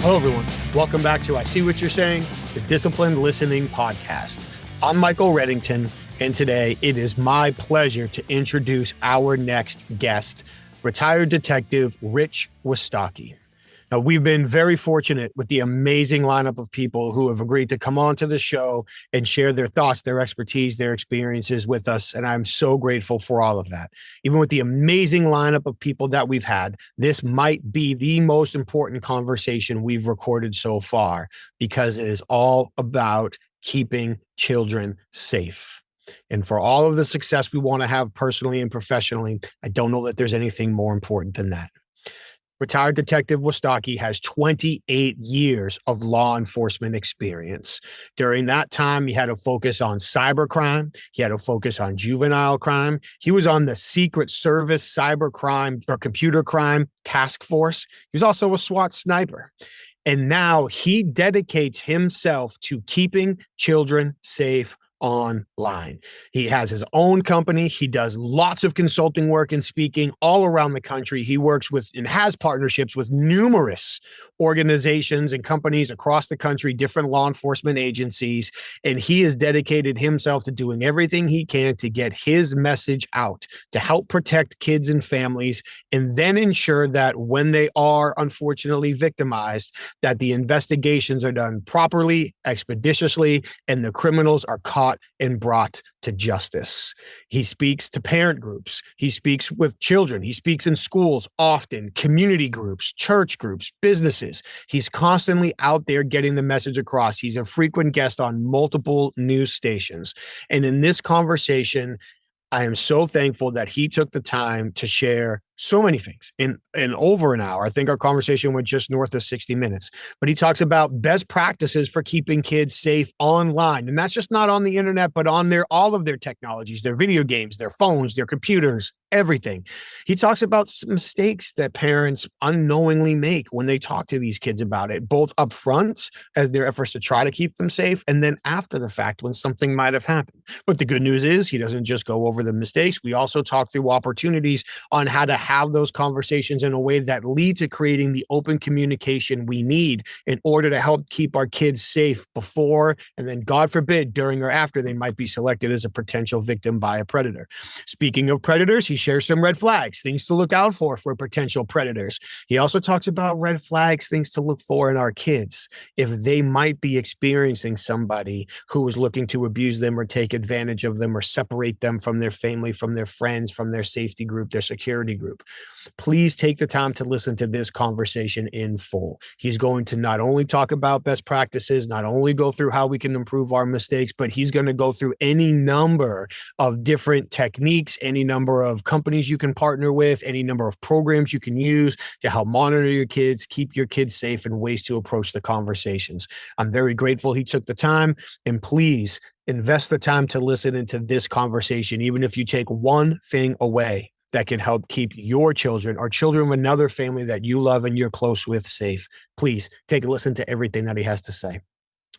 Hello, everyone. Welcome back to I See What You're Saying, the Disciplined Listening Podcast. I'm Michael Reddington, and today it is my pleasure to introduce our next guest, retired Detective Rich Wistocki. Now, we've been very fortunate with the amazing lineup of people who have agreed to come on to the show and share their thoughts, their expertise, their experiences with us. And I'm so grateful for all of that. Even with the amazing lineup of people that we've had, this might be the most important conversation we've recorded so far because it is all about keeping children safe. And for all of the success we want to have personally and professionally, I don't know that there's anything more important than that. Retired Detective Wistocki has 28 years of law enforcement experience. During that time, he had a focus on cybercrime. He had a focus on juvenile crime. He was on the Secret Service cybercrime or computer crime task force. He was also a SWAT sniper. And now he dedicates himself to keeping children safe online. He has his own company. He does lots of consulting work and speaking all around the country. He works with and has partnerships with numerous organizations and companies across the country, different law enforcement agencies, and he has dedicated himself to doing everything he can to get his message out, to help protect kids and families, and then ensure that when they are unfortunately victimized, that the investigations are done properly, expeditiously, and the criminals are caught and brought to justice. He speaks to parent groups. He speaks with children. He speaks in schools often, community groups, church groups, businesses. He's constantly out there getting the message across. He's a frequent guest on multiple news stations. And in this conversation, I am so thankful that he took the time to share so many things in over an hour. I think our conversation went just north of 60 minutes, but he talks about best practices for keeping kids safe online. And that's just not on the internet, but on all of their technologies, their video games, their phones, their computers, everything. He talks about some mistakes that parents unknowingly make when they talk to these kids about it, both up front as their efforts to try to keep them safe, and then after the fact when something might have happened. But the good news is he doesn't just go over the mistakes. We also talk through opportunities on how to have those conversations in a way that lead to creating the open communication we need in order to help keep our kids safe before, and then God forbid, during or after they might be selected as a potential victim by a predator. Speaking of predators, he shares some red flags, things to look out for potential predators. He also talks about red flags, things to look for in our kids if they might be experiencing somebody who is looking to abuse them or take advantage of them or separate them from their family, from their friends, from their safety group, their security group. Please take the time to listen to this conversation in full. He's going to not only talk about best practices, not only go through how we can improve our mistakes, but he's going to go through any number of different techniques, any number of companies you can partner with, any number of programs you can use to help monitor your kids, keep your kids safe, and ways to approach the conversations. I'm very grateful he took the time, and please invest the time to listen into this conversation, even if you take one thing away that can help keep your children or children of another family that you love and you're close with safe. Please take a listen to everything that he has to say.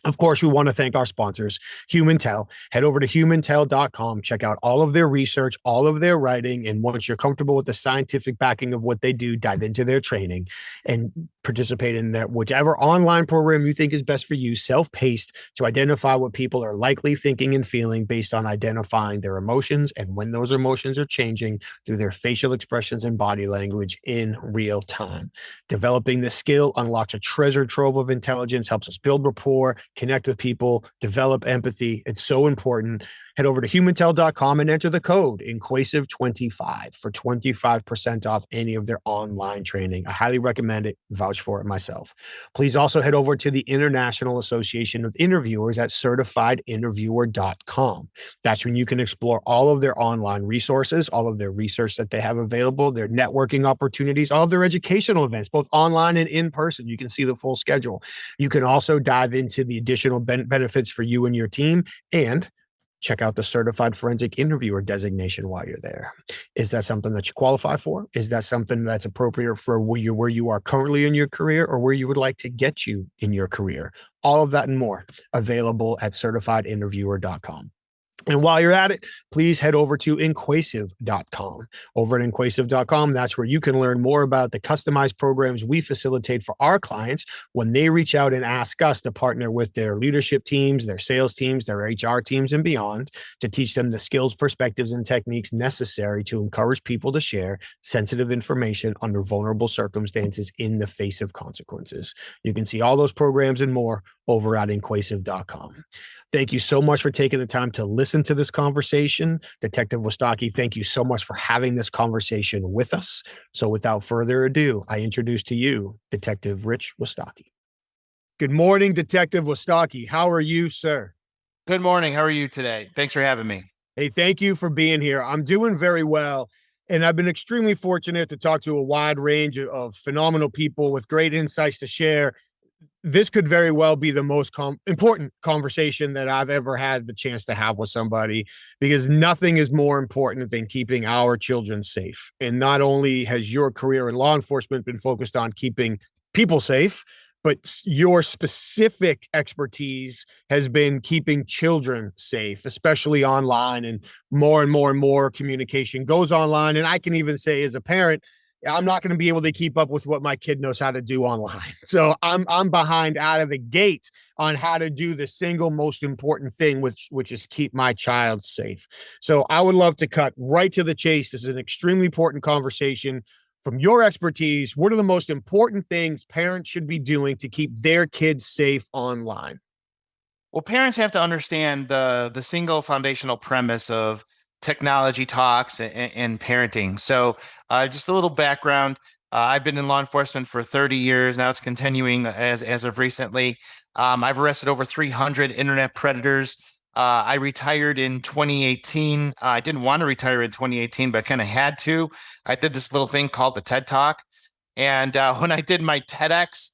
Of course, we want to thank our sponsors, HumanTell. Head over to humantell.com, check out all of their research, all of their writing, and once you're comfortable with the scientific backing of what they do, dive into their training and participate in that whichever online program you think is best for you, self-paced, to identify what people are likely thinking and feeling based on identifying their emotions and when those emotions are changing through their facial expressions and body language in real time. Developing this skill unlocks a treasure trove of intelligence, helps us build rapport, connect with people, develop empathy. It's so important. Head over to humantell.com and enter the code Inquasive25 for 25% off any of their online training. I highly recommend it. Vouch for it myself. Please also head over to the International Association of Interviewers at certifiedinterviewer.com. That's when you can explore all of their online resources, all of their research that they have available, their networking opportunities, all of their educational events, both online and in person. You can see the full schedule. You can also dive into the additional benefits for you and your team, and check out the Certified Forensic Interviewer designation while you're there. Is that something that you qualify for? Is that something that's appropriate for where you are currently in your career or where you would like to get you in your career? All of that and more available at certifiedinterviewer.com. And while you're at it, please head over to inquasive.com. Over at inquasive.com, that's where you can learn more about the customized programs we facilitate for our clients when they reach out and ask us to partner with their leadership teams, their sales teams, their HR teams, and beyond to teach them the skills, perspectives, and techniques necessary to encourage people to share sensitive information under vulnerable circumstances in the face of consequences. You can see all those programs and more over at inquasive.com. Thank you so much for taking the time to listen to this conversation. Detective Wistocki, thank you so much for having this conversation with us. So without further ado, I introduce to you Detective Rich Wistocki. Good morning, Detective Wistocki. How are you, sir? Good morning. How are you today? Thanks for having me. Hey, thank you for being here. I'm doing very well. And I've been extremely fortunate to talk to a wide range of phenomenal people with great insights to share. This could very well be the most important conversation that I've ever had the chance to have with somebody, because nothing is more important than keeping our children safe. And not only has your career in law enforcement been focused on keeping people safe, but your specific expertise has been keeping children safe, especially online. And more communication goes online. And I can even say, as a parent, I'm not going to be able to keep up with what my kid knows how to do online. So I'm behind out of the gate on how to do the single most important thing, which is keep my child safe. So I would love to cut right to the chase. This is an extremely important conversation. From your expertise, what are the most important things parents should be doing to keep their kids safe online? Well, parents have to understand the single foundational premise of technology talks and parenting. So, just a little background. I've been in law enforcement for 30 years. Now it's continuing as of recently. I've arrested over 300 internet predators. I retired in 2018. I didn't want to retire in 2018, but kind of had to. I did this little thing called the TED Talk. And when I did my TEDx,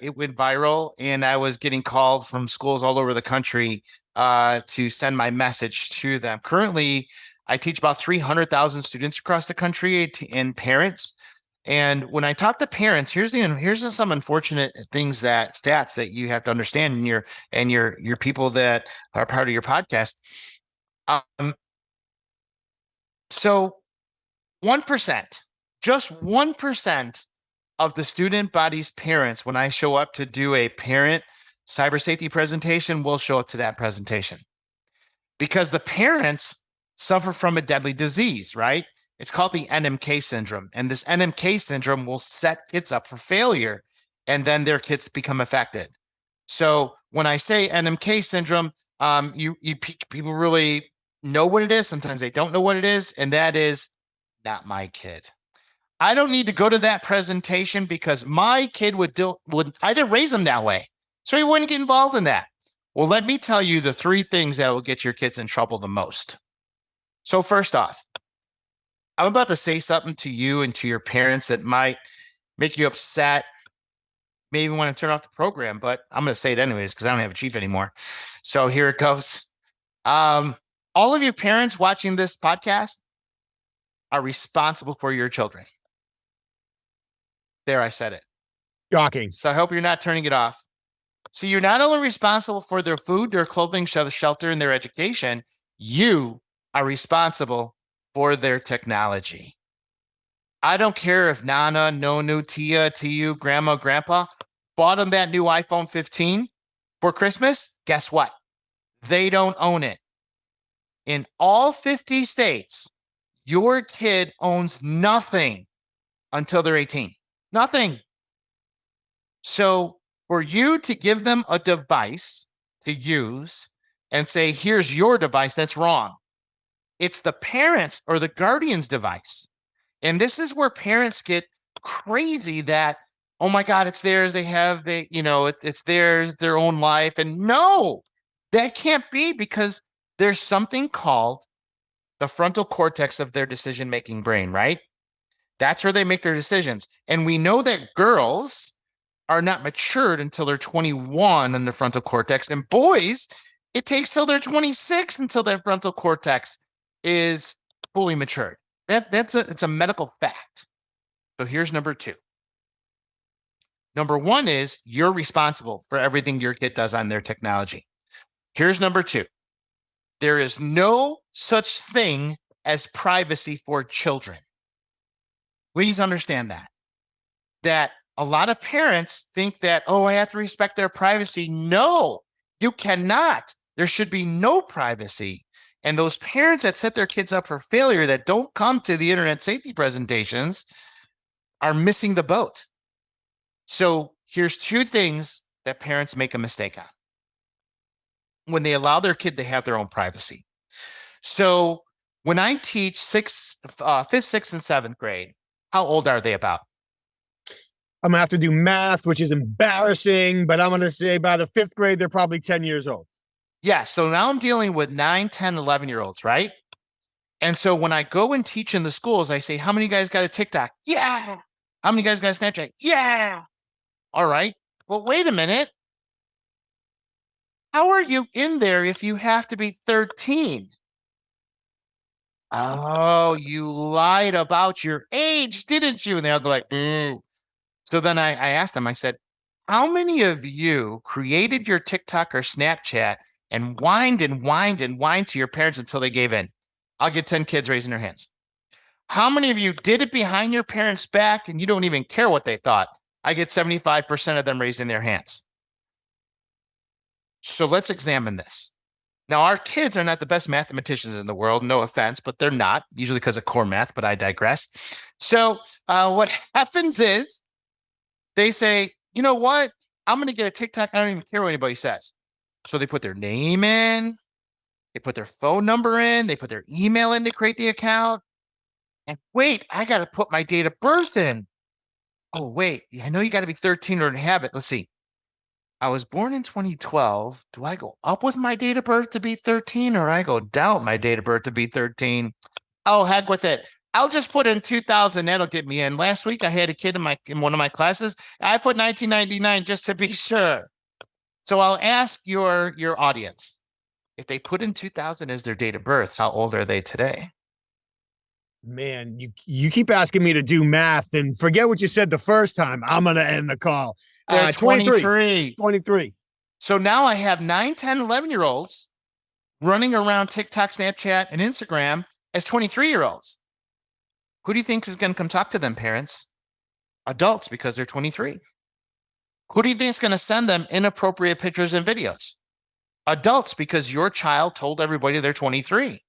it went viral, and I was getting called from schools all over the country to send my message to them. Currently, I teach about 300,000 students across the country and parents. And when I talk to parents, here's some unfortunate stats that you have to understand in your people that are part of your podcast. Um, so 1%, just 1% of the student body's parents, when I show up to do a parent cyber safety presentation, will show up to that presentation because the parents suffer from a deadly disease, right? It's called the NMK syndrome. And this NMK syndrome will set kids up for failure, and then their kids become affected. So when I say NMK syndrome, people really know what it is. Sometimes they don't know what it is, and that is not my kid. I don't need to go to that presentation because my kid I didn't raise him that way. So he wouldn't get involved in that. Well, let me tell you the three things that will get your kids in trouble the most. So first off, I'm about to say something to you and to your parents that might make you upset, maybe want to turn off the program, but I'm going to say it anyways because I don't have a chief anymore. So here it goes. All of you parents watching this podcast are responsible for your children. There, I said it. Shocking. So I hope you're not turning it off. So you're not only responsible for their food, their clothing, shelter, and their education, you are responsible for their technology. I don't care if Nana, Nonu, Tia, Tiu, Grandma, Grandpa bought them that new iPhone 15 for Christmas. Guess what? They don't own it. In all 50 states, your kid owns nothing until they're 18. Nothing. So for you to give them a device to use and say, here's your device, that's wrong. It's the parents or the guardian's device. And this is where parents get crazy that, oh my God, it's theirs. It's theirs, it's their own life. And no, that can't be, because there's something called the frontal cortex of their decision-making brain, right? That's where they make their decisions. And we know that girls are not matured until they're 21 in the frontal cortex. And boys, it takes till they're 26 until their frontal cortex is fully matured. It's a medical fact. So here's number two. Number one is you're responsible for everything your kid does on their technology. Here's number two. There is no such thing as privacy for children. Please understand that a lot of parents think that, oh, I have to respect their privacy. No, you cannot. There should be no privacy. And those parents that set their kids up for failure that don't come to the internet safety presentations are missing the boat. So here's two things that parents make a mistake on when they allow their kid to have their own privacy. So when I teach fifth, sixth, and seventh grade, how old are they about? I'm going to have to do math, which is embarrassing, but I'm going to say by the fifth grade, they're probably 10 years old. Yeah. So now I'm dealing with 9, 10, 11-year-olds, right? And so when I go and teach in the schools, I say, how many of you guys got a TikTok? Yeah. How many of you guys got a Snapchat? Yeah. All right. Well, wait a minute. How are you in there if you have to be 13? Oh, you lied about your age, didn't you? And they're like, So then I asked them, I said, how many of you created your TikTok or Snapchat and whined and whined and whined to your parents until they gave in? I'll get 10 kids raising their hands. How many of you did it behind your parents' back and you don't even care what they thought? I get 75% of them raising their hands. So let's examine this. Now, our kids are not the best mathematicians in the world, no offense, but they're not, usually because of core math, but I digress. So what happens is they say, you know what? I'm going to get a TikTok. I don't even care what anybody says. So they put their name in, they put their phone number in, they put their email in to create the account. And wait, I got to put my date of birth in. Oh, wait, I know you got to be 13 or to have it. Let's see. I was born in 2012. Do I go up with my date of birth to be 13 or I go down my date of birth to be 13? Oh, heck with it. I'll just put in 2000. That'll get me in. Last week, I had a kid in one of my classes. I put 1999 just to be sure. So I'll ask your audience, if they put in 2000 as their date of birth, how old are they today? Man, you keep asking me to do math and forget what you said the first time. I'm going to end the call. They're 23. 23. So now I have 9, 10, 11-year-olds running around TikTok, Snapchat, and Instagram as 23-year-olds. Who do you think is going to come talk to them, parents? Adults, because they're 23. Who do you think is going to send them inappropriate pictures and videos? Adults, because your child told everybody they're 23.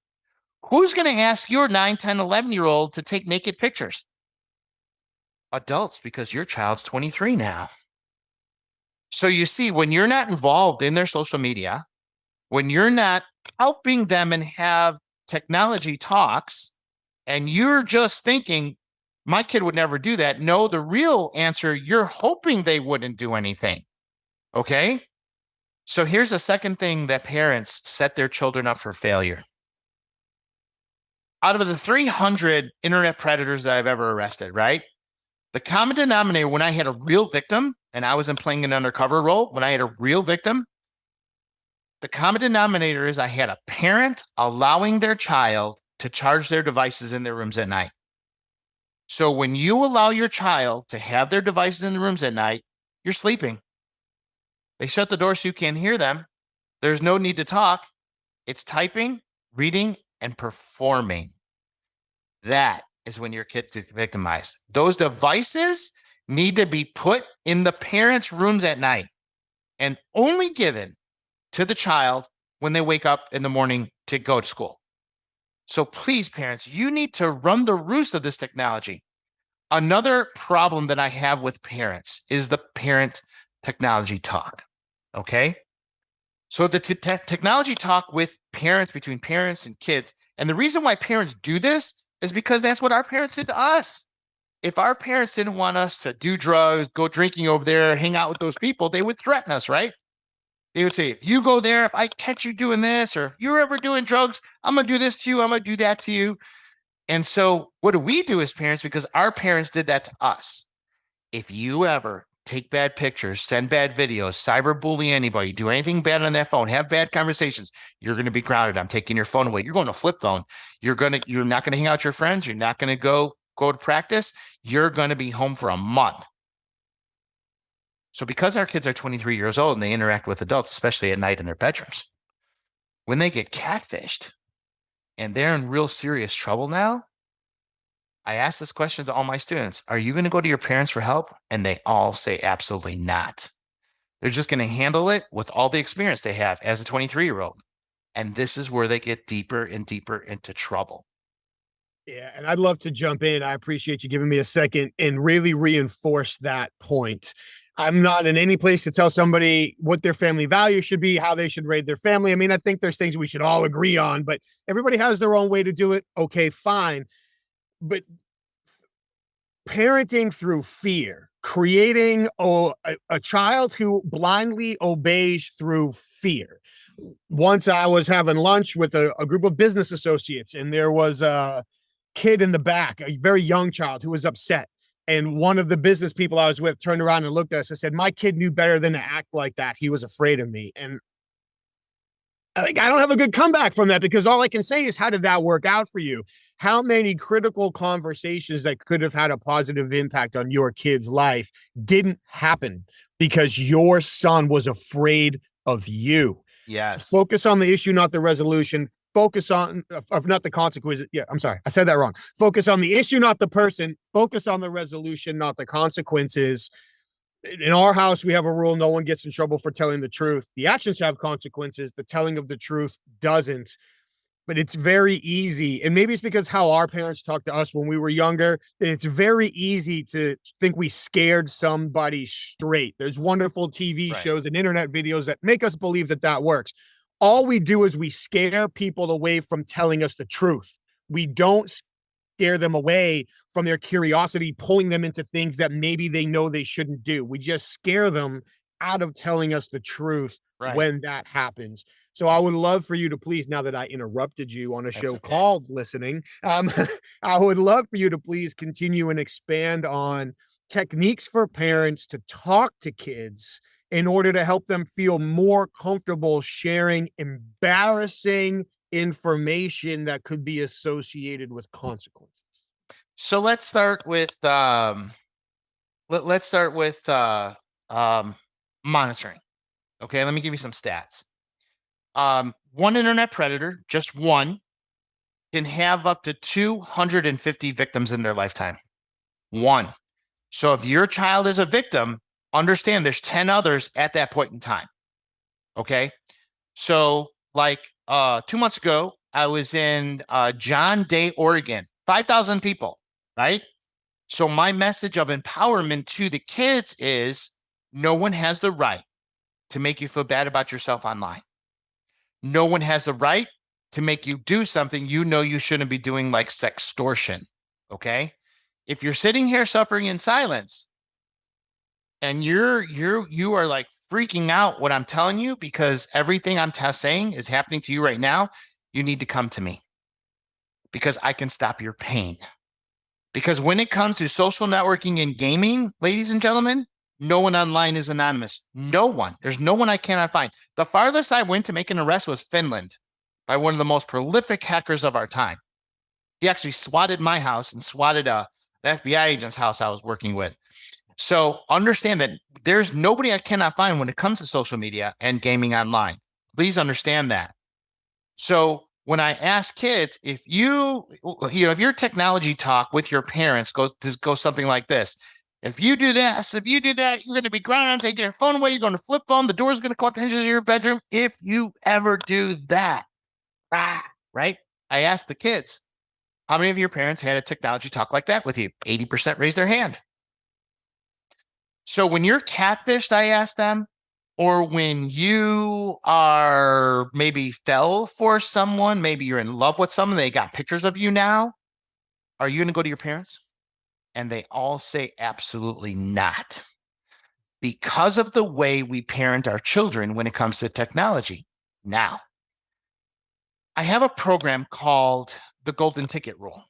Who's going to ask your 9, 10, 11-year-old to take naked pictures? Adults, because your child's 23 now. So you see, when you're not involved in their social media, when you're not helping them and have technology talks, and you're just thinking, my kid would never do that. No, the real answer, you're hoping they wouldn't do anything. Okay? So here's a second thing that parents set their children up for failure. Out of the 300 internet predators that I've ever arrested, right? The common denominator when I had a real victim, and I wasn't playing an undercover role, when I had a real victim, the common denominator is I had a parent allowing their child to charge their devices in their rooms at night. So when you allow your child to have their devices in the rooms at night, you're sleeping. They shut the door so you can't hear them. There's no need to talk. It's typing, reading, and performing. That is when your kid gets victimized. Those devices need to be put in the parents' rooms at night and only given to the child when they wake up in the morning to go to school. So please, parents, you need to run the roost of this technology. Another problem that I have with parents is the parent technology talk. Okay? So the technology talk with parents, between parents and kids. And the reason why parents do this is because that's what our parents did to us. If our parents didn't want us to do drugs, go drinking over there, hang out with those people, they would threaten us, right? They would say, if you go there, if I catch you doing this, or if you're ever doing drugs, I'm going to do this to you. I'm going to do that to you. And so what do we do as parents? Because our parents did that to us. If you ever take bad pictures, send bad videos, cyberbully anybody, do anything bad on that phone, have bad conversations, you're going to be grounded. I'm taking your phone away. You're going to flip phone. You're not going to hang out with your friends. You're not going to go to practice. You're going to be home for a month. So because our kids are 23 years old and they interact with adults, especially at night in their bedrooms, When they get catfished and they're in real serious trouble now, I ask this question to all my students. Are you going to go to your parents for help? And they all say absolutely not. They're just going to handle it with all the experience they have as a 23-year-old. And this is where they get deeper and deeper into trouble. Yeah, and I'd love to jump in. I appreciate you giving me a second and really reinforce that point. I'm not in any place to tell somebody what their family values should be, how they should raise their family. I mean, I think there's things we should all agree on, but everybody has their own way to do it. Okay, fine. But parenting through fear, creating a child who blindly obeys through fear. Once I was having lunch with a group of business associates, and there was a kid in the back, a very young child who was upset. And one of the business people I was with turned around and looked at us and said, "My kid knew better than to act like that. He was afraid of me." And I don't have a good comeback from that, because all I can say is, how did that work out for you? How many critical conversations that could have had a positive impact on your kid's life didn't happen because your son was afraid of you? Yes. Focus on the issue, not the resolution. Focus on, of not the consequences. Yeah, I'm sorry, I said that wrong. Focus on the issue, not the person. Focus on the resolution, not the consequences. In our house, we have a rule: no one gets in trouble for telling the truth. The actions have consequences. The telling of the truth doesn't. But it's very easy. And maybe it's because how our parents talked to us when we were younger, that it's very easy to think we scared somebody straight. There's wonderful TV Right. shows and internet videos that make us believe that that works. All we do is we scare people away from telling us the truth. We don't scare them away from their curiosity, pulling them into things that maybe they know they shouldn't do. We just scare them out of telling us the truth Right. when that happens. So I would love for you to please, now that I interrupted you on a That's show okay. called Listening, I would love for you to please continue and expand on techniques for parents to talk to kids in order to help them feel more comfortable sharing embarrassing information that could be associated with consequences. So let's start with let's start with um, monitoring. Okay, let me give you some stats. One internet predator, just one, can have up to 250 victims in their lifetime. One. So if your child is a victim, understand there's 10 others at that point in time. Okay. So like 2 months ago, I was in John Day, Oregon, 5,000 people, right? So my message of empowerment to the kids is no one has the right to make you feel bad about yourself online. No one has the right to make you do something you know you shouldn't be doing, like sextortion. Okay. If you're sitting here suffering in silence and you are like freaking out what I'm telling you because everything I'm saying is happening to you right now, you need to come to me because I can stop your pain. Because when it comes to social networking and gaming, ladies and gentlemen, no one online is anonymous. No one. There's no one I cannot find. The farthest I went to make an arrest was Finland by one of the most prolific hackers of our time. He actually swatted my house and swatted an FBI agent's house I was working with. So understand that there's nobody I cannot find when it comes to social media and gaming online. Please understand that. So when I ask kids, if if your technology talk with your parents goes something like this. If you do this, if you do that, you're going to be grounded, take your phone away, you're going to flip phone, the door's going to go out the hinges of your bedroom. If you ever do that, right? I asked the kids, how many of your parents had a technology talk like that with you? 80% raised their hand. So when you're catfished, I ask them, or when you are maybe fell for someone, maybe you're in love with someone, they got pictures of you now, are you going to go to your parents? And they all say absolutely not, because of the way we parent our children when it comes to technology. Now, I have a program called the Golden Ticket Rule.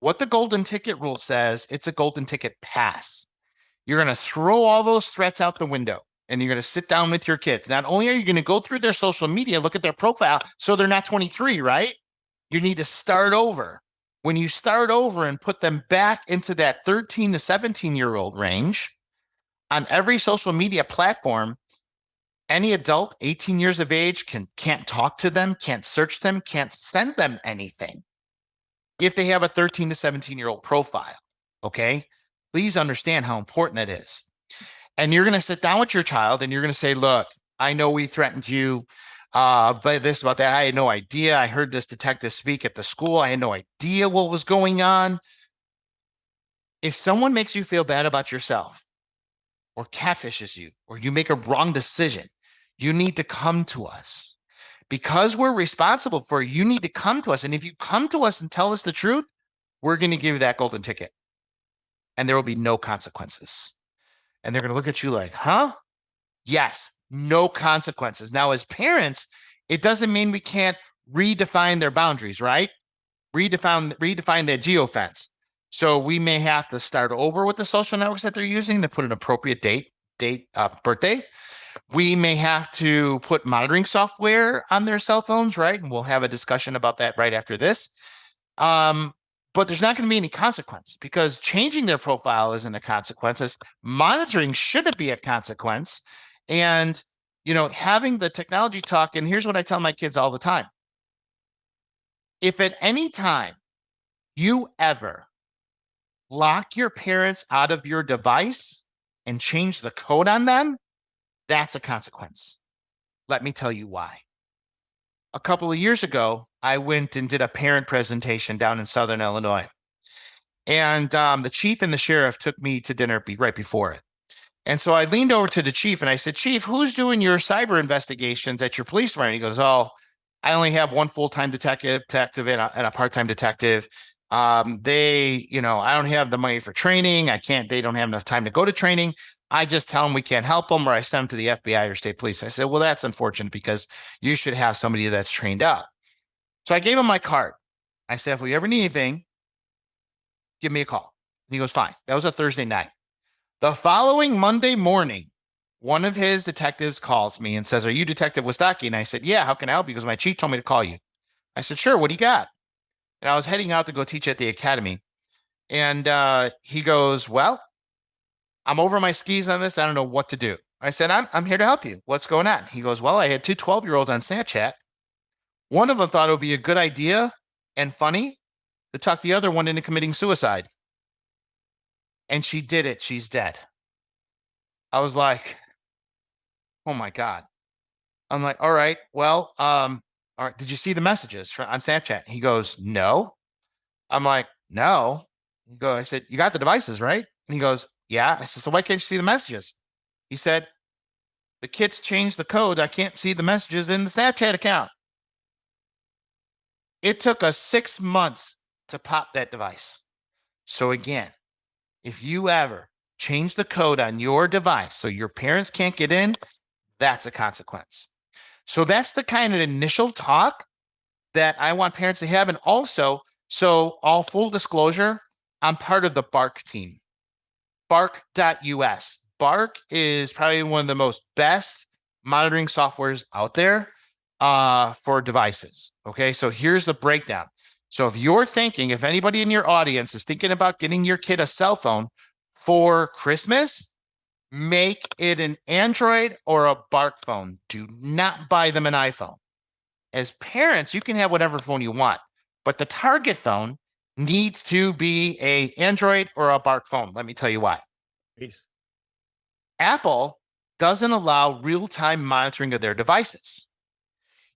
What the Golden Ticket Rule says, it's a golden ticket pass. You're going to throw all those threats out the window and you're going to sit down with your kids. Not only are you going to go through their social media, look at their profile, so they're not 23, right? You need to start over. When you start over and put them back into that 13 to 17-year-old range on every social media platform, Any adult 18 years of age can't talk to them, can't search them, can't send them anything if they have a 13 to 17-year-old profile. Okay? Please understand how important that is. And you're going to sit down with your child and you're going to say, look, I know we threatened you by this, about that. I had no idea. I heard this detective speak at the school. I had no idea what was going on. If someone makes you feel bad about yourself or catfishes you or you make a wrong decision, you need to come to us. Because we're responsible for you, you need to come to us. And if you come to us and tell us the truth, we're going to give you that golden ticket. And there will be no consequences. And they're going to look at you like, huh? Yes, no consequences. Now, as parents, it doesn't mean we can't redefine their boundaries, right? Redefine their geofence. So we may have to start over with the social networks that they're using to put an appropriate birthday. We may have to put monitoring software on their cell phones, right? And we'll have a discussion about that right after this. But there's not going to be any consequence because changing their profile isn't a consequence. Monitoring shouldn't be a consequence. And, having the technology talk, and here's what I tell my kids all the time. If at any time you ever lock your parents out of your device and change the code on them, that's a consequence. Let me tell you why. A couple of years ago, I went and did a parent presentation down in Southern Illinois. And the chief and the sheriff took me to dinner right before it. And so I leaned over to the chief and I said, Chief, who's doing your cyber investigations at your police department? He goes, oh, I only have one full-time detective and a part-time detective. I don't have the money for training. They don't have enough time to go to training. I just tell them we can't help them or I send them to the FBI or state police. I said, well, that's unfortunate because you should have somebody that's trained up. So I gave him my card. I said, if we ever need anything, give me a call. And he goes, fine. That was a Thursday night. The following Monday morning, one of his detectives calls me and says, are you Detective Wistocki? And I said, yeah, how can I help you? Because my chief told me to call you. I said, sure, what do you got? And I was heading out to go teach at the academy. And he goes, well, I'm over my skis on this. I don't know what to do. I said, I'm here to help you. What's going on? He goes, well, I had two 12-year-olds on Snapchat. One of them thought it would be a good idea and funny to talk the other one into committing suicide. And she did it. She's dead. I was like, oh my God. I'm like, all right, well, all right. Did you see the messages on Snapchat? He goes, no. I'm like, no. I said, you got the devices, right? And he goes, yeah. I said, so why can't you see the messages? He said, the kids changed the code. I can't see the messages in the Snapchat account. It took us 6 months to pop that device. So again, if you ever change the code on your device so your parents can't get in, that's a consequence. So that's the kind of initial talk that I want parents to have. And also, so all full disclosure, I'm part of the BARC team, bark.us. BARC is probably one of the most best monitoring softwares out there for devices. Okay, so here's the breakdown. So if anybody in your audience is thinking about getting your kid a cell phone for Christmas, make it an Android or a BARC phone. Do not buy them an iPhone. As parents, you can have whatever phone you want, but the target phone needs to be a Android or a BARC phone. Let me tell you why. Peace. Apple doesn't allow real-time monitoring of their devices.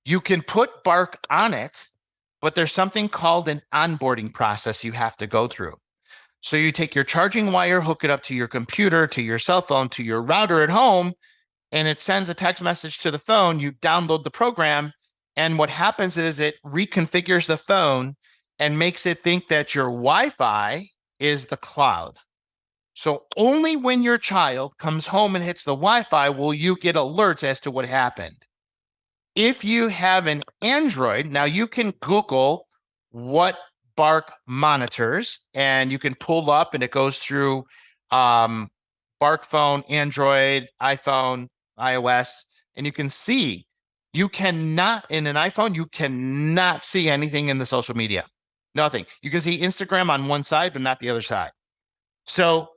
You can put BARC on it, but there's something called an onboarding process you have to go through. So you take your charging wire, hook it up to your computer, to your cell phone, to your router at home, and it sends a text message to the phone. You download the program, and what happens is it reconfigures the phone and makes it think that your Wi-Fi is the cloud. So only when your child comes home and hits the Wi-Fi will you get alerts as to what happened. If you have an Android, now you can Google what BARC monitors, and you can pull up, and it goes through BARC phone, Android, iPhone, iOS, and you can see. You cannot, in an iPhone, you cannot see anything in the social media. Nothing. You can see Instagram on one side, but not the other side. So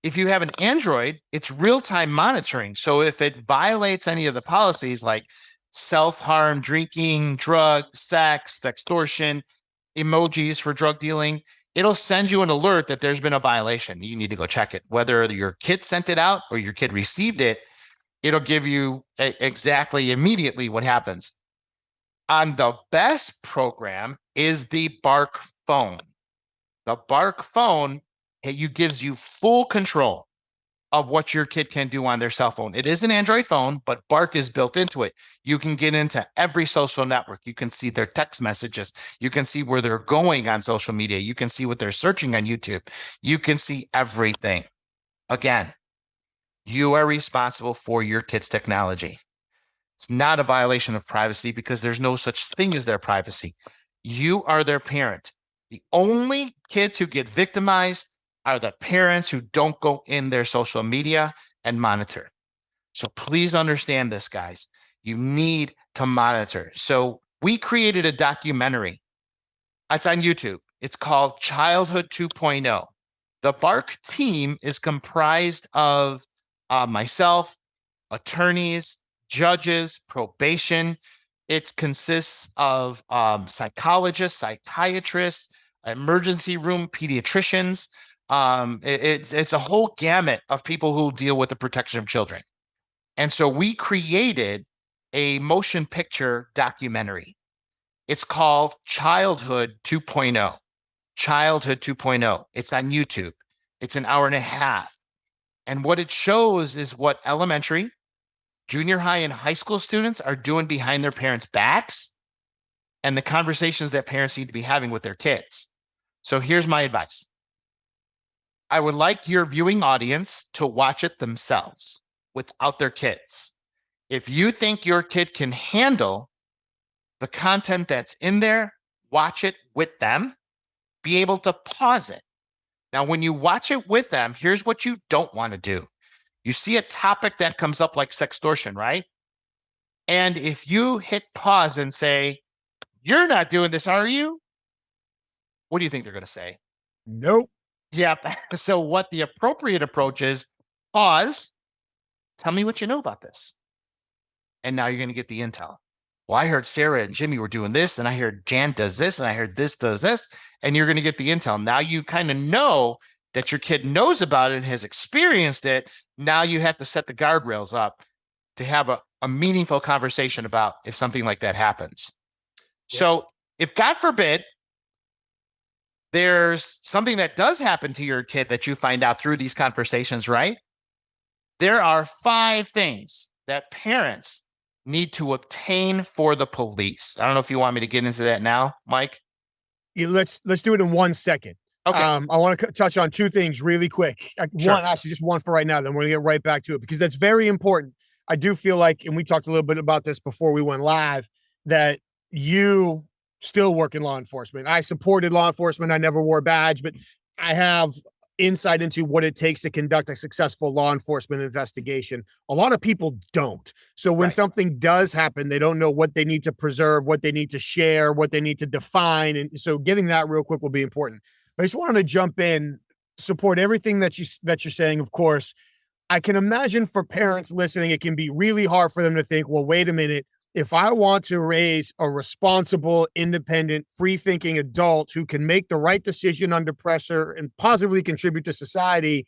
If you have an Android, it's real-time monitoring. So if it violates any of the policies like self-harm, drinking, drugs, sex, extortion, emojis for drug dealing, it'll send you an alert that there's been a violation. You need to go check it. Whether your kid sent it out or your kid received it, it'll give you exactly immediately what happens. On the best program is the Bark phone. The Bark phone gives you full control of what your kid can do on their cell phone. It is an Android phone, but Bark is built into it. You can get into every social network. You can see their text messages. You can see where they're going on social media. You can see what they're searching on YouTube. You can see everything. Again, you are responsible for your kid's technology. It's not a violation of privacy because there's no such thing as their privacy. You are their parent. The only kids who get victimized are the parents who don't go in their social media and monitor. So please understand this, guys. You need to monitor. So we created a documentary. It's on YouTube. It's called Childhood 2.0. The Bark team is comprised of myself, attorneys, judges, probation. It consists of psychologists, psychiatrists, emergency room pediatricians. It's a whole gamut of people who deal with the protection of children. And so we created a motion picture documentary. It's called Childhood 2.0. Childhood 2.0. It's on YouTube. It's an hour and a half. And what it shows is what elementary, junior high, and high school students are doing behind their parents' backs and the conversations that parents need to be having with their kids. So here's my advice. I would like your viewing audience to watch it themselves without their kids. If you think your kid can handle the content that's in there, watch it with them. Be able to pause it. Now, when you watch it with them, here's what you don't want to do. You see a topic that comes up like sextortion, right? And if you hit pause and say, "You're not doing this, are you?" What do you think they're going to say? Nope. Yep. So what the appropriate approach is, pause, tell me what you know about this. And now you're going to get the intel. Well, I heard Sarah and Jimmy were doing this, and I heard Jan does this, and I heard this does this, and you're going to get the intel. Now you kind of know that your kid knows about it and has experienced it. Now you have to set the guardrails up to have a meaningful conversation about if something like that happens. Yeah. So if God forbid, there's something that does happen to your kid that you find out through these conversations, right? There are 5 things that parents need to obtain for the police. I don't know if you want me to get into that now, Mike. Yeah, let's do it in 1 second. Okay. I want to touch on 2 things really quick. Sure. One, actually, just one for right now. Then we're gonna get right back to it because that's very important. I do feel like, and we talked a little bit about this before we went live, that you still work in law enforcement. I supported law enforcement. I never wore a badge, but I have insight into what it takes to conduct a successful law enforcement investigation. A lot of people don't. So when something does happen, they don't know what they need to preserve, what they need to share, what they need to define. And so getting that real quick will be important. But I just wanted to jump in, support everything that you're saying, of course. I can imagine for parents listening, it can be really hard for them to think, well, wait a minute. If I want to raise a responsible, independent, free-thinking adult who can make the right decision under pressure and positively contribute to society,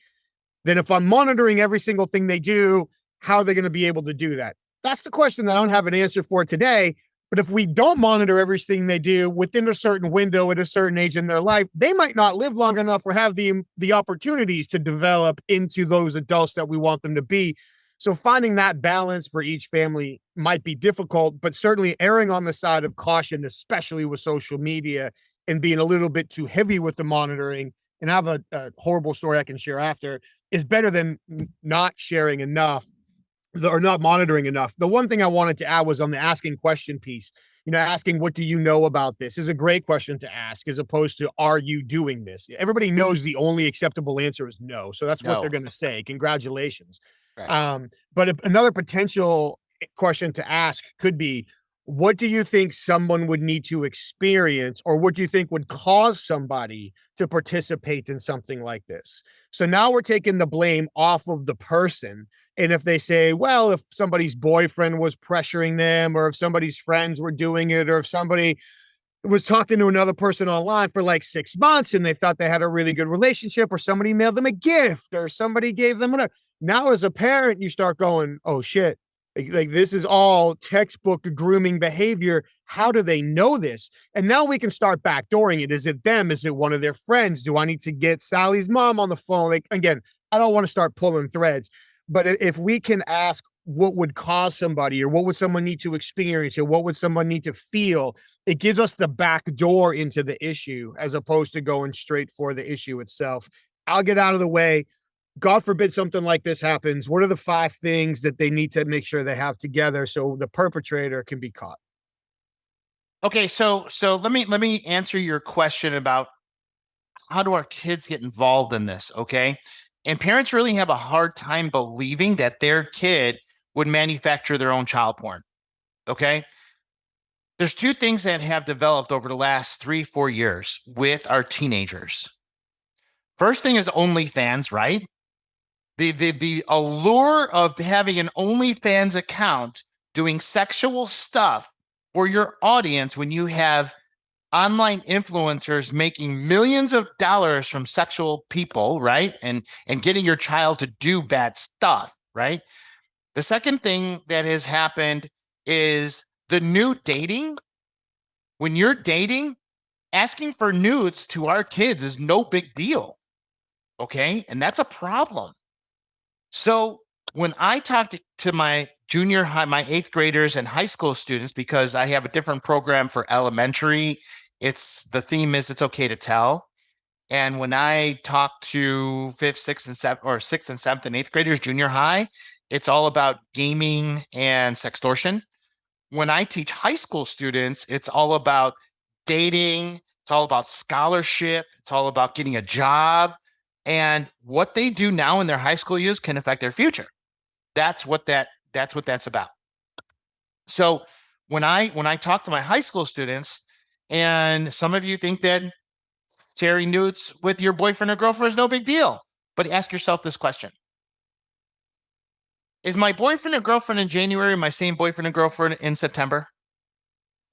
then if I'm monitoring every single thing they do, how are they going to be able to do that? That's the question that I don't have an answer for today. But if we don't monitor everything they do within a certain window at a certain age in their life, they might not live long enough or have the opportunities to develop into those adults that we want them to be. So finding that balance for each family might be difficult, but certainly erring on the side of caution, especially with social media and being a little bit too heavy with the monitoring, and I have a horrible story I can share after, is better than not sharing enough or not monitoring enough. The one thing I wanted to add was on the asking question piece. You know, asking, what do you know about this, is a great question to ask, as opposed to, are you doing this? Everybody knows the only acceptable answer is no. So that's what they're going to say. Congratulations. Right. But another potential question to ask could be, what do you think someone would need to experience, or what do you think would cause somebody to participate in something like this? So now we're taking the blame off of the person. And if they say, well, if somebody's boyfriend was pressuring them, or if somebody's friends were doing it, or if somebody was talking to another person online for like 6 months and they thought they had a really good relationship, or somebody mailed them a gift, or somebody gave them whatever. Now, as a parent, you start going, oh shit, like this is all textbook grooming behavior. How do they know this? And now we can start backdooring it. Is it them? Is it one of their friends? Do I need to get Sally's mom on the phone? Like, again, I don't want to start pulling threads, but if we can ask what would cause somebody, or what would someone need to experience, or what would someone need to feel, it gives us the back door into the issue as opposed to going straight for the issue itself. I'll get out of the way. God forbid something like this happens. What are the 5 things that they need to make sure they have together so the perpetrator can be caught? Okay, so let me answer your question about how do our kids get involved in this, okay? And parents really have a hard time believing that their kid would manufacture their own child porn, okay? There's 2 things that have developed over the last 3, 4 years with our teenagers. First thing is OnlyFans, right? The allure of having an OnlyFans account doing sexual stuff for your audience when you have online influencers making millions of dollars from sexual people, right? And getting your child to do bad stuff, right? The second thing that has happened is the new dating. When you're dating, asking for nudes to our kids is no big deal, okay? And that's a problem. So when I talk to my junior high, my 8th graders and high school students, because I have a different program for elementary, the theme is it's okay to tell. And when I talk to 5th, 6th, and 7th, or 6th and 7th and 8th graders, junior high, it's all about gaming and sextortion. When I teach high school students, it's all about dating, it's all about scholarship, it's all about getting a job. And what they do now in their high school years can affect their future. That's what that's about. So when I talk to my high school students, and some of you think that sharing nudes with your boyfriend or girlfriend is no big deal, but ask yourself this question: is my boyfriend or girlfriend in January my same boyfriend and girlfriend in September?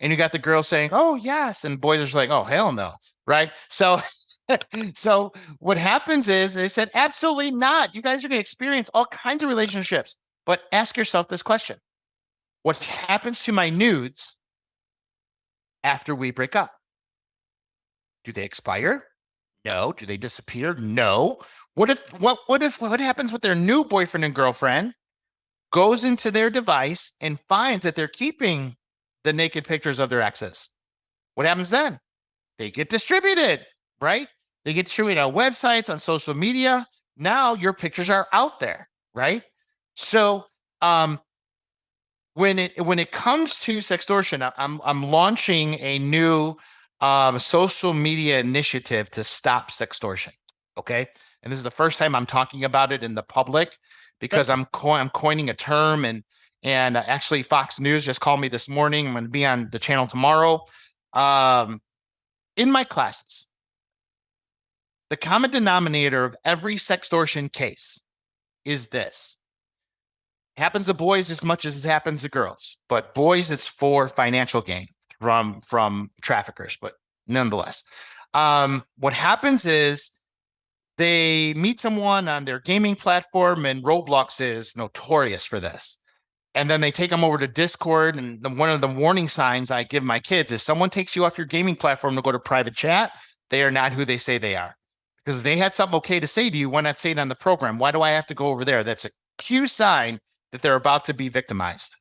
And you got the girl saying, "Oh yes," and boys are just like, "Oh hell no," right? So, so what happens is they said, "Absolutely not. You guys are going to experience all kinds of relationships." But ask yourself this question: what happens to my nudes after we break up? Do they expire? No. Do they disappear? No. What happens with their new boyfriend and girlfriend goes into their device and finds that they're keeping the naked pictures of their exes? What happens then? They get distributed, right? They get distributed on websites, on social media. Now your pictures are out there, right? So when it comes to sextortion, I'm launching a new social media initiative to stop sextortion. Okay, and this is the first time I'm talking about it in the public, because I'm coining a term, and actually Fox News just called me this morning. I'm going to be on the channel tomorrow. In my classes, the common denominator of every sextortion case is this: happens to boys as much as it happens to girls, but boys, it's for financial gain from traffickers. But nonetheless, what happens is they meet someone on their gaming platform, and Roblox is notorious for this. And then they take them over to Discord, and one of the warning signs I give my kids is: someone takes you off your gaming platform to go to private chat, they are not who they say they are. Because if they had something okay to say to you, why not say it on the program? Why do I have to go over there? That's a cue sign that they're about to be victimized.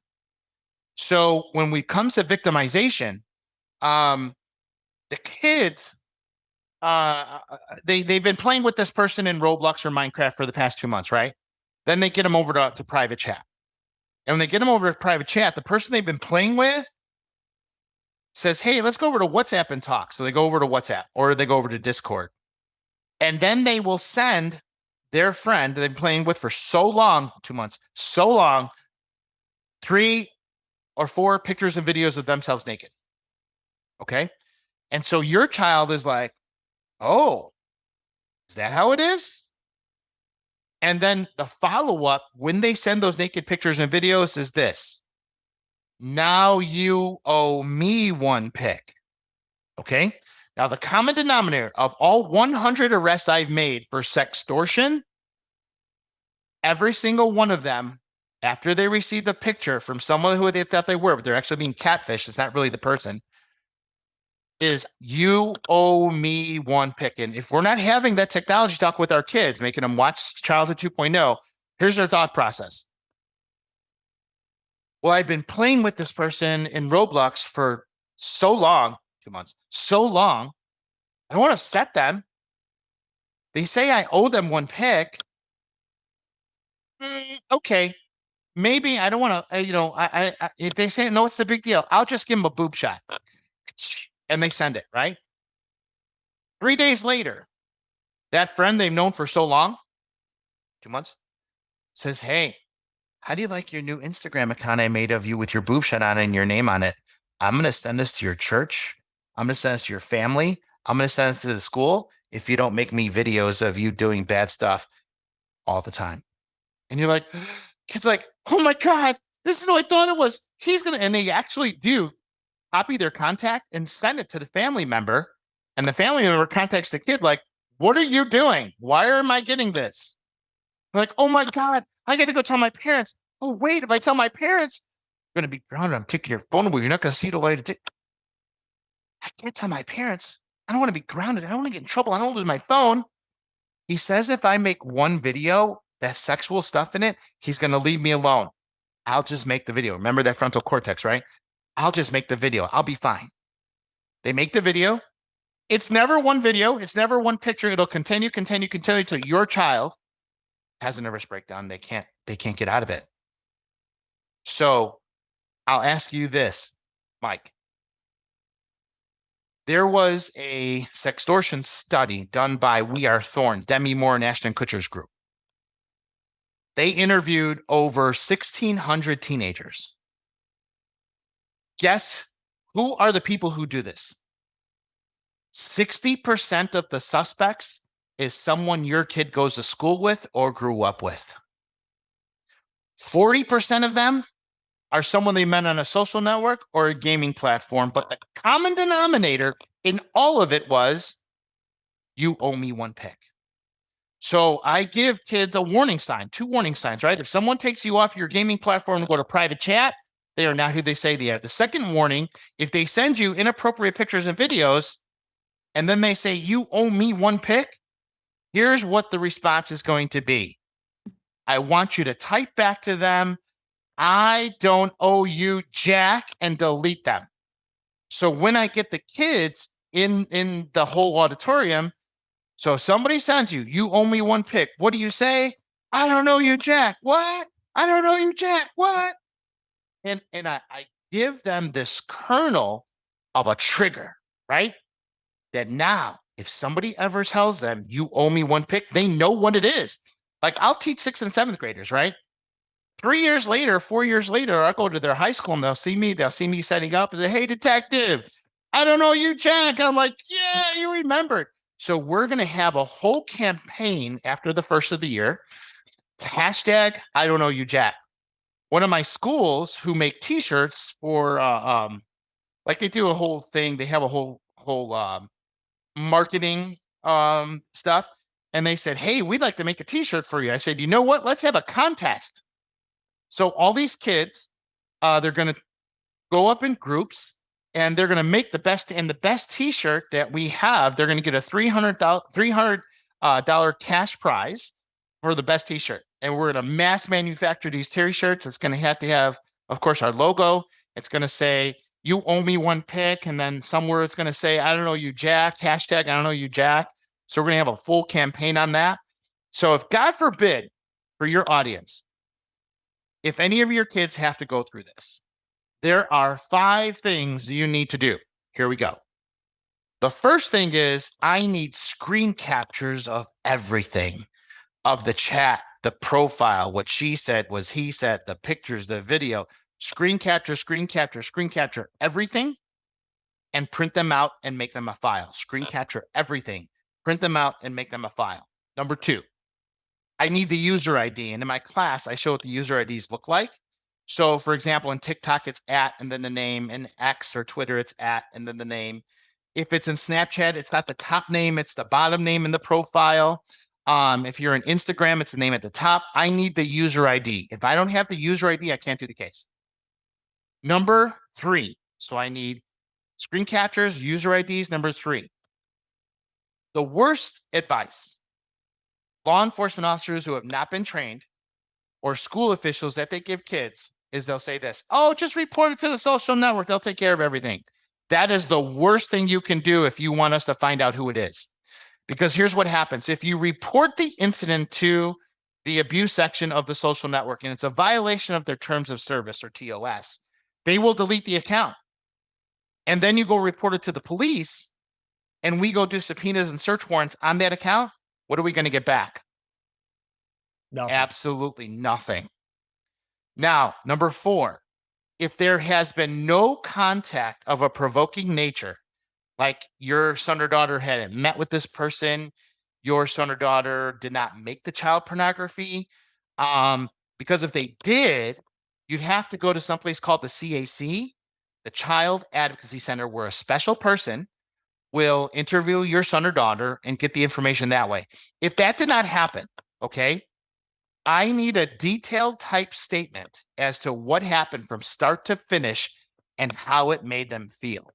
So when we comes to victimization, the kids, they've been playing with this person in Roblox or Minecraft for the past 2 months, right? Then they get them over to private chat. And when they get them over to private chat, the person they've been playing with says, "Hey, let's go over to WhatsApp and talk." So they go over to WhatsApp, or they go over to Discord. And then they will send their friend that they've been playing with for so long, 2 months, so long, 3 or 4 pictures and videos of themselves naked. Okay. And so your child is like, oh, is that how it is? And then the follow up when they send those naked pictures and videos is this: now you owe me one pic. Okay. Now, the common denominator of all 100 arrests I've made for sextortion, every single one of them, after they received a picture from someone who they thought they were, but they're actually being catfished, it's not really the person, is you owe me one pic. And if we're not having that technology talk with our kids, making them watch Childhood 2.0, here's their thought process. Well, I've been playing with this person in Roblox for so long, 2 months, so long, I don't want to upset them. They say I owe them one pic. Okay, maybe I don't want to, if they say, no, it's the big deal, I'll just give them a boob shot. And they send it, right? 3 days later, that friend they've known for so long, 2 months, says, hey, how do you like your new Instagram account I made of you with your boob shot on and your name on it? I'm going to send this to your church. I'm going to send this to your family. I'm going to send this to the school if you don't make me videos of you doing bad stuff all the time. And you're like, kid's like, oh my God, this is what I thought it was. He's going to, and they actually do copy their contact and send it to the family member. And the family member contacts the kid like, what are you doing? Why am I getting this? Like, oh my God, I got to go tell my parents. Oh, wait, if I tell my parents, I'm going to be grounded. I'm taking your phone away. You're not going to see the light of day. I can't tell my parents. I don't want to be grounded. I don't want to get in trouble. I don't lose my phone. He says if I make one video that's sexual stuff in it, he's going to leave me alone. I'll just make the video. Remember that frontal cortex, right? I'll just make the video. I'll be fine. They make the video. It's never one video. It's never one picture. It'll continue till your child has a nervous breakdown. They can't get out of it. So I'll ask you this, Mike. There was a sextortion study done by We Are Thorn, Demi Moore and Ashton Kutcher's group. They interviewed over 1,600 teenagers. Guess who are the people who do this? 60% of the suspects is someone your kid goes to school with or grew up with. 40% of them are someone they met on a social network or a gaming platform. But the common denominator in all of it was, you owe me one pic. So I give kids a warning sign, 2 warning signs, right? If someone takes you off your gaming platform and go to private chat, they are not who they say they are. The second warning, if they send you inappropriate pictures and videos, and then they say, you owe me one pic, here's what the response is going to be. I want you to type back to them, I don't owe you jack, and delete them. So when I get the kids in the whole auditorium, so if somebody sends you, you owe me one pic, what do you say? I don't owe you jack. What? I don't owe you jack. What? And I give them this kernel of a trigger, right? That now, if somebody ever tells them you owe me one pic, they know what it is. Like I'll teach 6th and 7th graders, right? 3 years later, 4 years later, I'll go to their high school and they'll see me setting up and say, hey, detective, I don't know you, Jack. I'm like, yeah, you remembered. So we're going to have a whole campaign after the first of the year. It's hashtag, I don't know you, Jack. One of my schools who make t-shirts for, like they do a whole thing. They have a whole marketing stuff. And they said, hey, we'd like to make a t-shirt for you. I said, you know what? Let's have a contest. So all these kids, they're going to go up in groups and they're going to make the best t-shirt that we have. They're going to get a $300 cash prize for the best t-shirt. And we're going to mass manufacture these t-shirts. It's going to have, of course, our logo. It's going to say, you owe me one pic. And then somewhere it's going to say, I don't know you, Jack. Hashtag, I don't know you, Jack. So we're going to have a full campaign on that. So if God forbid for your audience, if any of your kids have to go through this, there are 5 things you need to do. Here we go. The first thing is I need screen captures of everything, of the chat, the profile, what she said, was he said, the pictures, the video. screen capture, everything, and print them out and make them a file. Screen capture everything, print them out and make them a file. Number 2, I need the user ID. And in my class, I show what the user IDs look like. So for example, in TikTok, it's at and then the name. In X or Twitter, it's at and then the name. If it's in Snapchat, it's not the top name, it's the bottom name in the profile. If you're in Instagram, it's the name at the top. I need the user ID. If I don't have the user ID, I can't do the case. Number 3, so I need screen captures, user IDs. Number 3, the worst advice law enforcement officers who have not been trained or school officials that they give kids is they'll say this, oh, just report it to the social network. They'll take care of everything. That is the worst thing you can do if you want us to find out who it is. Because here's what happens. If you report the incident to the abuse section of the social network and it's a violation of their terms of service or TOS, they will delete the account. And then you go report it to the police and we go do subpoenas and search warrants on that account. What are we going to get back? Nothing. Absolutely nothing. Now, number 4, if there has been no contact of a provoking nature, like your son or daughter hadn't met with this person, your son or daughter did not make the child pornography, because if they did, you'd have to go to someplace called the CAC, the Child Advocacy Center, where a special person will interview your son or daughter and get the information that way. If that did not happen, okay, I need a detailed type statement as to what happened from start to finish and how it made them feel.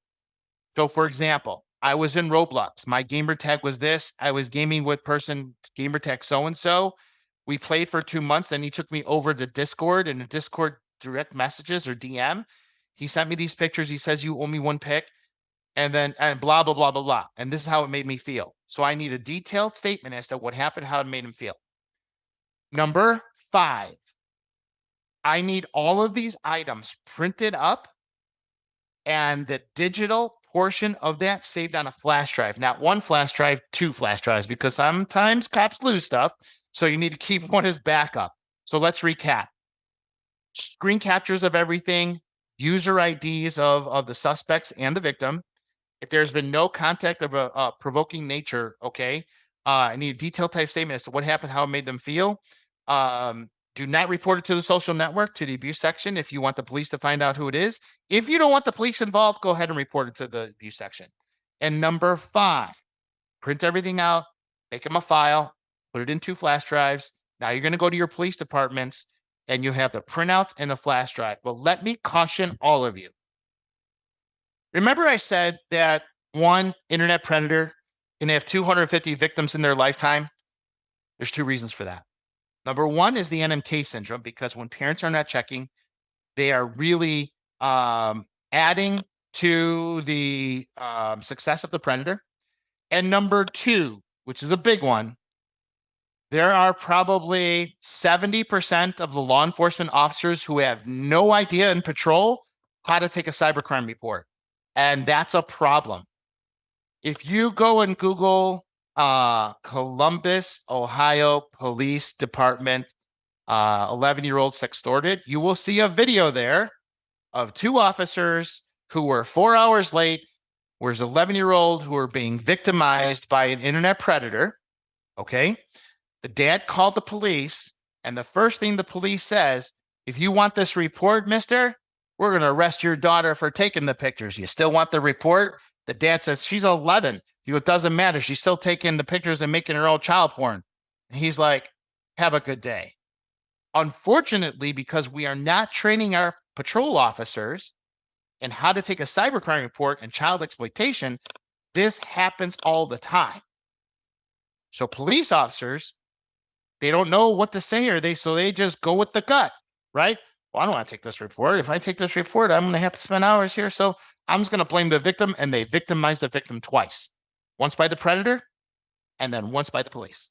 So for example, I was in Roblox. My gamer tag was this. I was gaming with person gamer tag so-and-so. We played for 2 months. Then he took me over to Discord and the Discord direct messages or DM. He sent me these pictures. He says, you owe me 1 pic. And blah, blah, blah, blah, blah. And this is how it made me feel. So I need a detailed statement as to what happened, how it made him feel. Number 5, I need all of these items printed up and the digital portion of that saved on a flash drive. Not 1 flash drive, 2 flash drives, because sometimes cops lose stuff. So you need to keep one as backup. So let's recap. Screen captures of everything, user IDs of the suspects and the victim. If there's been no contact of a provoking nature, okay, I need a detailed type statement as to what happened, how it made them feel. Do not report it to the social network, to the abuse section, if you want the police to find out who it is. If you don't want the police involved, go ahead and report it to the abuse section. And number 5, print everything out, make them a file, put it in 2 flash drives. Now you're going to go to your police departments and you have the printouts and the flash drive. Well, let me caution all of you. Remember I said that one internet predator can have 250 victims in their lifetime? There's 2 reasons for that. Number 1 is the NMK syndrome, because when parents are not checking, they are really adding to the success of the predator. And number 2, which is a big one, there are probably 70% of the law enforcement officers who have no idea in patrol how to take a cybercrime report. And that's a problem. If you go and Google Columbus, Ohio Police Department, 11-year-old sextorted, you will see a video there of 2 officers who were 4 hours late, whereas 11-year-old who were being victimized by an internet predator. Okay. The dad called the police, and the first thing the police says, if you want this report, mister, we're going to arrest your daughter for taking the pictures. You still want the report? The dad says, she's 11. It doesn't matter. She's still taking the pictures and making her own child porn. And he's like, have a good day. Unfortunately, because we are not training our patrol officers in how to take a cybercrime report and child exploitation, this happens all the time. So police officers, they don't know what to say, so they just go with the gut, right? Well, I don't want to take this report. If I take this report, I'm going to have to spend hours here. So I'm just going to blame the victim, and they victimize the victim twice. Once by the predator, and then once by the police.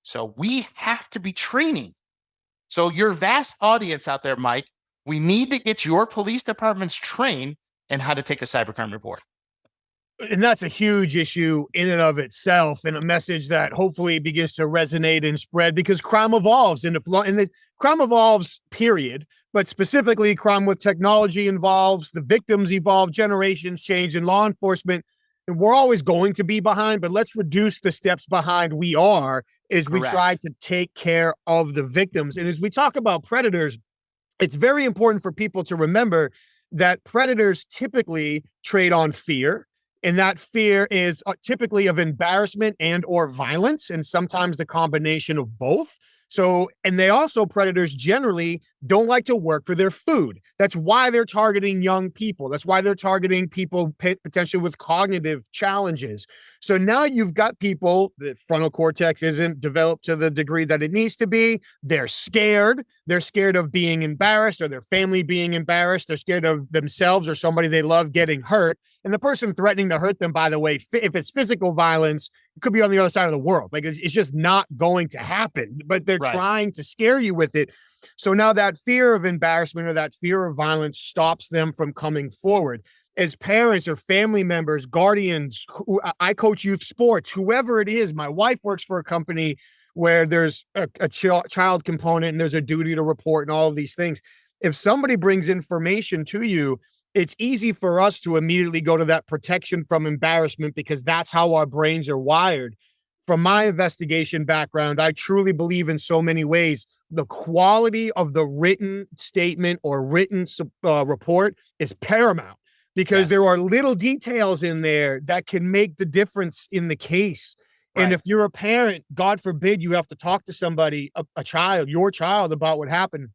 So we have to be training. So your vast audience out there, Mike, we need to get your police departments trained in how to take a cybercrime report. And that's a huge issue in and of itself, and a message that hopefully begins to resonate and spread, because crime evolves, and the crime evolves, period. but specifically crime with technology involves, the victims evolve, generations change, and law enforcement, and we're always going to be behind, but let's reduce the steps behind we are as we try Correct. to take care of the victims. And as we talk about predators, it's very important for people to remember that predators typically trade on fear, and that fear is typically of embarrassment and or violence, and sometimes the combination of both. So, and they also, predators generally don't like to work for their food. That's why they're targeting young people. That's why they're targeting people potentially with cognitive challenges. So now you've got people, the frontal cortex isn't developed to the degree that it needs to be. They're scared. They're scared of being embarrassed or their family being embarrassed. They're scared of themselves or somebody they love getting hurt. And the person threatening to hurt them, by the way, if it's physical violence, it could be on the other side of the world. Like it's just not going to happen, but they're Right. trying to scare you with it. So now that fear of embarrassment or that fear of violence stops them from coming forward. As parents or family members, guardians, I coach youth sports, whoever it is. My wife works for a company where there's a child component and there's a duty to report and all of these things. If somebody brings information to you, it's easy for us to immediately go to that protection from embarrassment because that's how our brains are wired. From my investigation background, I truly believe in so many ways the quality of the written statement or written report is paramount because Yes. there are little details in there that can make the difference in the case. And Right. if you're a parent, God forbid you have to talk to somebody, a child, your child, about what happened.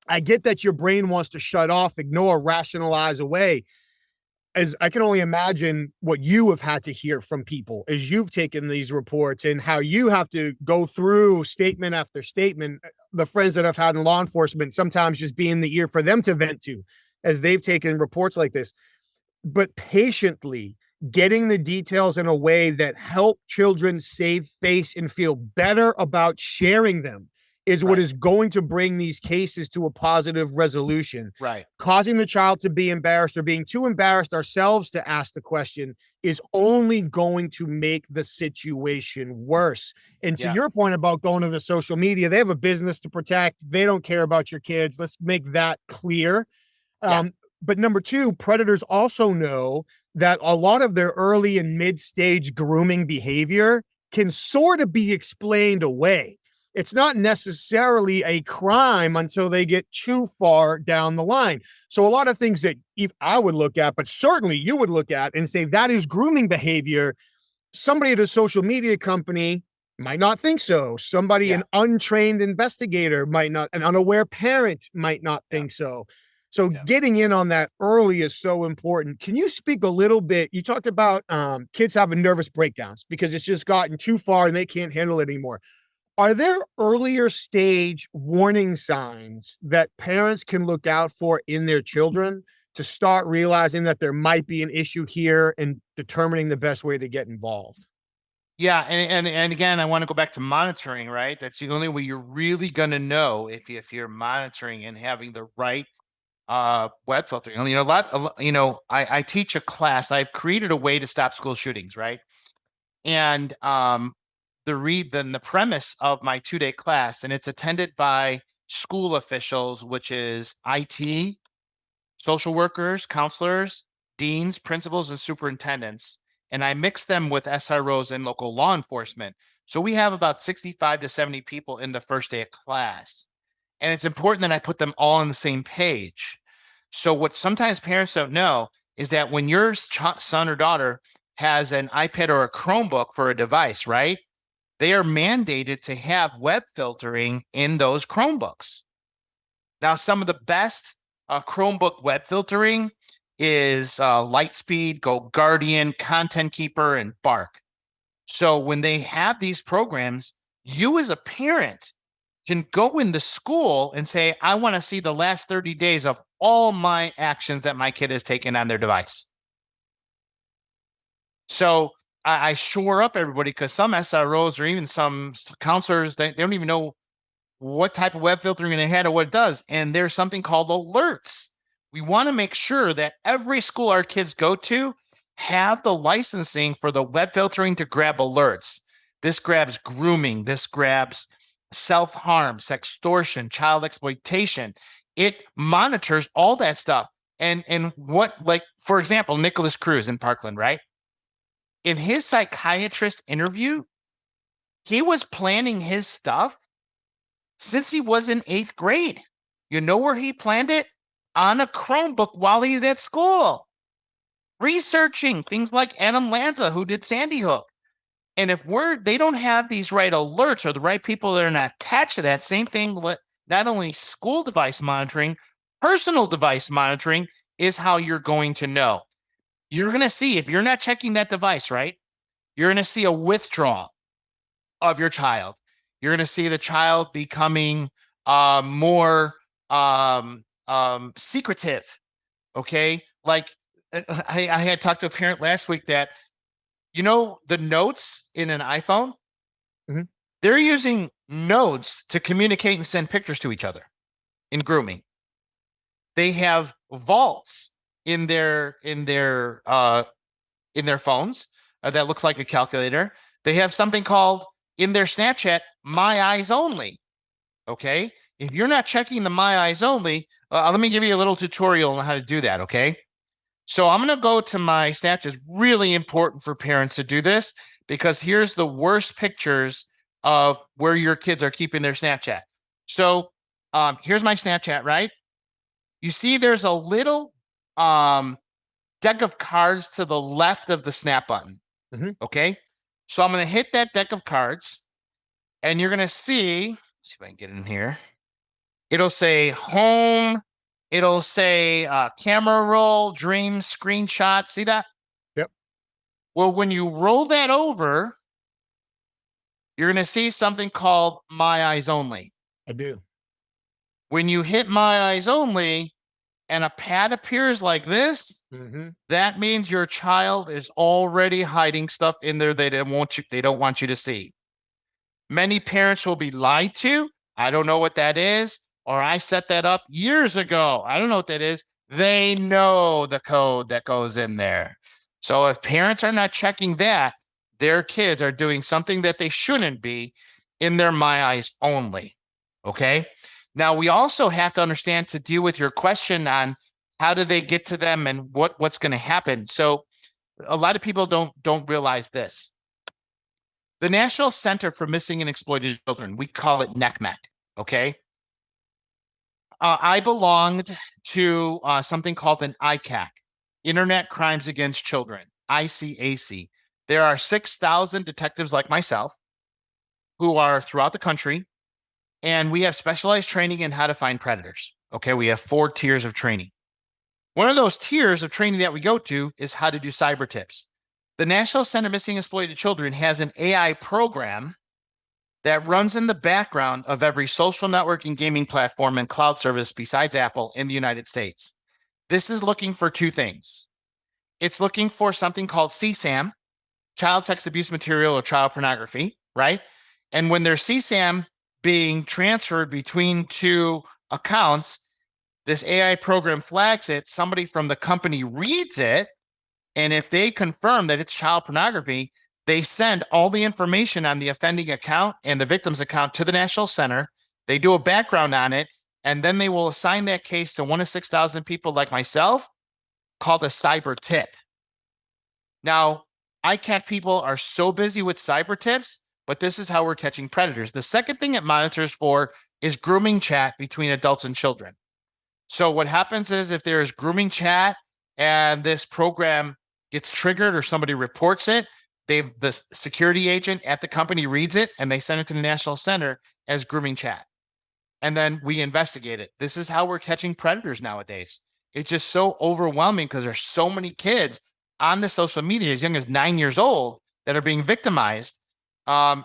I get that your brain wants to shut off, ignore, rationalize away. As I can only imagine what you have had to hear from people as you've taken these reports and how you have to go through statement after statement. The friends that I've had in law enforcement, sometimes just being the ear for them to vent to as they've taken reports like this, but patiently getting the details in a way that help children save face and feel better about sharing them is what Right. is going to bring these cases to a positive resolution. Right. Causing the child to be embarrassed or being too embarrassed ourselves to ask the question is only going to make the situation worse. And to Yeah. your point about going to the social media, they have a business to protect. They don't care about your kids. Let's make that clear. Yeah. But number two, predators also know that a lot of their early and mid-stage grooming behavior can sort of be explained away. It's not necessarily a crime until they get too far down the line. So a lot of things that I would look at, but certainly you would look at and say that is grooming behavior. Somebody at a social media company might not think so. Somebody, Yeah. an untrained investigator might not, an unaware parent might not Yeah. think so. So Yeah. getting in on that early is so important. Can you speak a little bit? You talked about kids having nervous breakdowns because it's just gotten too far and they can't handle it anymore. Are there earlier stage warning signs that parents can look out for in their children to start realizing that there might be an issue here and determining the best way to get involved? Yeah, and again, I want to go back to monitoring, right? That's the only way you're really going to know if you're monitoring and having the right web filtering. You know, I teach a class. I've created a way to stop school shootings, right? And the premise of my 2-day class, and it's attended by school officials, which is IT, social workers, counselors, deans, principals, and superintendents. And I mix them with SROs and local law enforcement. So we have about 65 to 70 people in the first day of class. And it's important that I put them all on the same page. So what sometimes parents don't know is that when your son or daughter has an iPad or a Chromebook for a device, right? They are mandated to have web filtering in those Chromebooks. Now, some of the best Chromebook web filtering is Lightspeed, Go Guardian, Content Keeper, and Bark. So when they have these programs, you as a parent can go in the school and say, I want to see the last 30 days of all my actions that my kid has taken on their device. So I shore up everybody because some SROs or even some counselors, they don't even know what type of web filtering they had or what it does. And there's something called alerts. We want to make sure that every school our kids go to have the licensing for the web filtering to grab alerts. This grabs grooming, this grabs self-harm, sextortion, child exploitation. It monitors all that stuff. And what, like, for example, Nicholas Cruz in Parkland, right? In his psychiatrist interview, he was planning his stuff since he was in 8th grade. You know where he planned it? On a Chromebook while he's at school, researching things like Adam Lanza, who did Sandy Hook. And if they don't have these right alerts or the right people that are not attached to that, same thing, not only school device monitoring, personal device monitoring is how you're going to know. You're going to see, if you're not checking that device, right, you're going to see a withdrawal of your child. You're going to see the child becoming more secretive. Okay. Like I had talked to a parent last week that, the notes in an iPhone, Mhm. they're using notes to communicate and send pictures to each other in grooming. They have vaults in their phones that looks like a calculator. They have something called in their Snapchat, My Eyes Only. Okay. If you're not checking the My Eyes Only, let me give you a little tutorial on how to do that. Okay. So I'm going to go to my Snapchat. It's really important for parents to do this because here's the worst pictures of where your kids are keeping their Snapchat. So here's my Snapchat, right? You see there's a little deck of cards to the left of the snap button. Mhm. Okay. So I'm going to hit that deck of cards and you're going to see if I can get in here. It'll say home. It'll say camera roll, dream, screenshot. See that? Yep, Well, when you roll that over, you're going to see something called My Eyes Only. I do. When you hit My Eyes Only and a pad appears like this, Mhm. that means your child is already hiding stuff in there they don't want you to see. Many parents will be lied to. I don't know what that is. Or I set that up years ago. I don't know what that is. They know the code that goes in there. So if parents are not checking that, their kids are doing something that they shouldn't be in their My Eyes Only. Okay. Now we also have to understand to deal with your question on how do they get to them and what's going to happen. So a lot of people don't realize this. The National Center for Missing and Exploited Children, we call it NECMEC, okay? I belonged to something called an ICAC, Internet Crimes Against Children, ICAC. There are 6,000 detectives like myself who are throughout the country, and we have specialized training in how to find predators, okay? We have 4 tiers of training. One of those tiers of training that we go to is how to do cyber tips. The National Center for Missing and Exploited Children has an AI program that runs in the background of every social network and gaming platform and cloud service besides Apple in the United States. This is looking for 2 things. It's looking for something called CSAM, child sex abuse material or child pornography, right? And when there's CSAM being transferred between 2 accounts, this AI program flags it, somebody from the company reads it, and if they confirm that it's child pornography, they send all the information on the offending account and the victim's account to the National Center. They do a background on it, and then they will assign that case to one of 6,000 people like myself called a cyber tip. Now, ICAC people are so busy with cyber tips, but this is how we're catching predators. The second thing it monitors for is grooming chat between adults and children. So what happens is if there is grooming chat and this program gets triggered or somebody reports it, the security agent at the company reads it and they send it to the National Center as grooming chat. And then we investigate it. This is how we're catching predators nowadays. It's just so overwhelming because there's so many kids on the social media as young as 9 years old that are being victimized.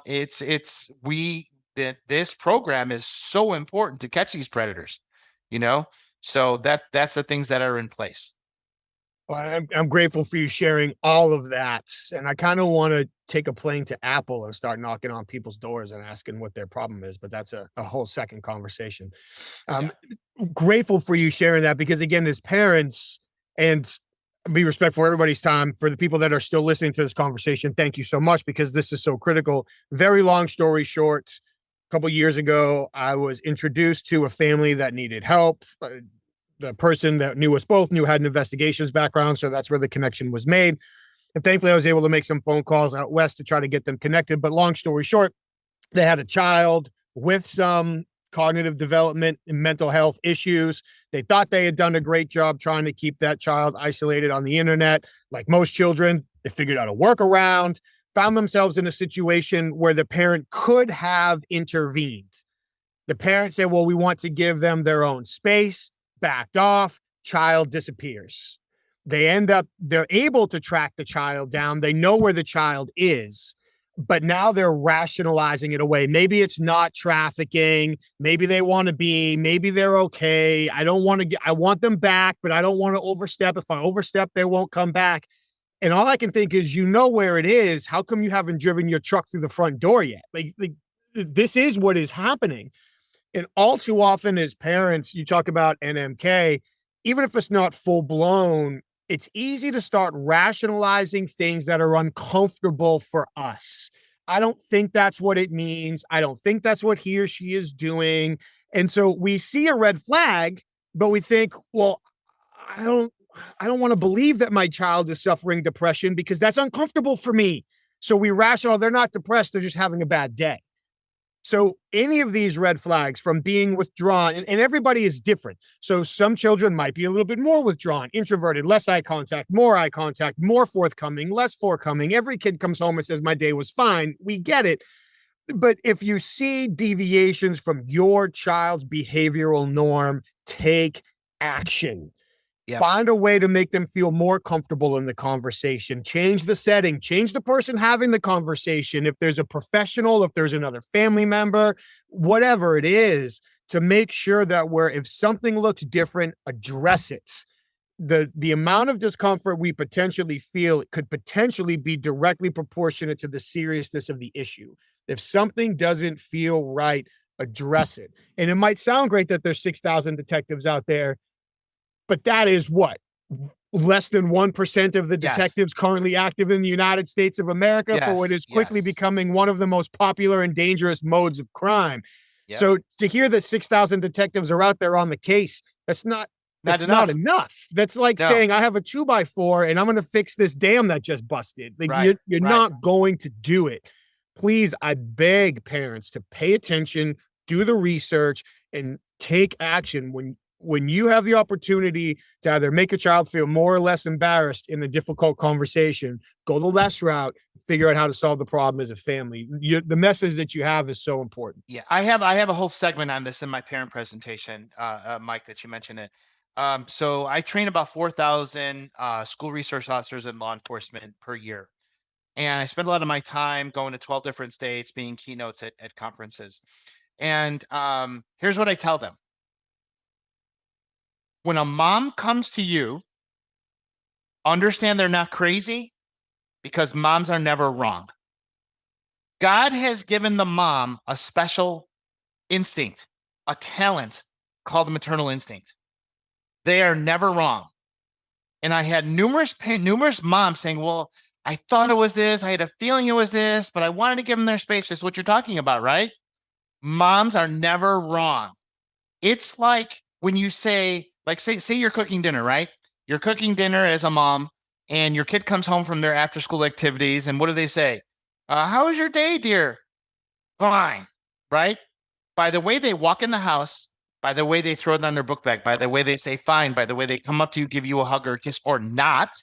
This program is so important to catch these predators, you know? So that's the things that are in place. Well, I'm grateful for you sharing all of that, and I kinda wanna take a plane to Apple and start knocking on people's doors and asking what their problem is, but that's a whole second conversation. Yeah. Um, Grateful for you sharing that because, again, as parents and be respectful for everybody's time, for the people that are still listening to this conversation, thank you so much because this is so critical. Very long story short, couple years ago, I was introduced to a family that needed help. The person that knew us both had an investigations background, so that's where the connection was made. And thankfully, I was able to make some phone calls out west to try to get them connected. But long story short, they had a child with some cognitive development and mental health issues. They thought they had done a great job trying to keep that child isolated on the internet. Like most children, they figured out a workaround, found themselves in a situation where the parent could have intervened. The parent said, well, we want to give them their own space, backed off, child disappears. They're able to track the child down. They know where the child is, but now they're rationalizing it away. Maybe it's not trafficking. Maybe they want to be, maybe they're okay. I want them back, but I don't want to overstep. If I overstep, they won't come back. And all I can think is, you know where it is. How come you haven't driven your truck through the front door yet? Like this is what is happening. And all too often as parents, you talk about NMK, even if it's not full blown, it's easy to start rationalizing things that are uncomfortable for us. I don't think that's what it means. I don't think that's what he or she is doing. And so we see a red flag, but we think, well, I don't want to believe that my child is suffering depression because that's uncomfortable for me. So we rationalize, they're not depressed, they're just having a bad day. So any of these red flags from being withdrawn, and everybody is different. So some children might be a little bit more withdrawn, introverted, less eye contact, more forthcoming, less forthcoming. Every kid comes home and says, my day was fine. We get it. But if you see deviations from your child's behavioral norm, take action. Yep. Find a way to make them feel more comfortable in the conversation. Change the setting. Change the person having the conversation. If there's a professional, if there's another family member, whatever it is, to make sure that if something looks different, address it. The amount of discomfort we potentially feel could potentially be directly proportionate to the seriousness of the issue. If something doesn't feel right, address it. And it might sound great that there's 6,000 detectives out there, but that is what? Less than 1% of the detectives currently active in the United States of America for what is quickly becoming one of the most popular and dangerous modes of crime. Yep. So to hear that 6,000 detectives are out there on the case, that's not enough. That's like saying I have a 2x4 and I'm going to fix this dam that just busted. Like you're not going to do it. Please, I beg parents to pay attention, do the research, and take action when you have the opportunity to either make a child feel more or less embarrassed in a difficult conversation. Go the less route, figure out how to solve the problem as a family. The message that you have is so important. Yeah, I have a whole segment on this in my parent presentation, Mike, that you mentioned it. So I train about 4,000 school resource officers in law enforcement per year. And I spend a lot of my time going to 12 different states, being keynotes at conferences. And here's what I tell them. When a mom comes to you, understand they're not crazy, because moms are never wrong. God has given the mom a special instinct, a talent called the maternal instinct. They are never wrong. And I had numerous moms saying, well, I thought it was this. I had a feeling it was this, but I wanted to give them their space. That's what you're talking about, right? Moms are never wrong. It's like when you say you're cooking dinner, right? You're cooking dinner as a mom, and your kid comes home from their after school activities. And what do they say? How was your day, dear? Fine, right? By the way they walk in the house, by the way they throw down their book bag, by the way they say fine, by the way they come up to you, give you a hug or a kiss or not,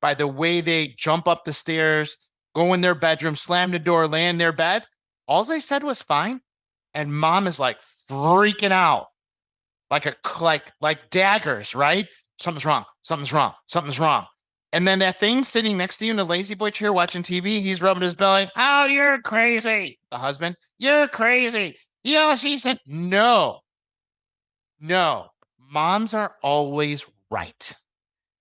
by the way they jump up the stairs, go in their bedroom, slam the door, lay in their bed, all they said was fine. And mom is like freaking out, like daggers, right? Something's wrong, something's wrong, something's wrong. And then that thing sitting next to you in the lazy boy chair watching TV, he's rubbing his belly. Oh, you're crazy. The husband, you're crazy. Yeah, she said, no. Moms are always right,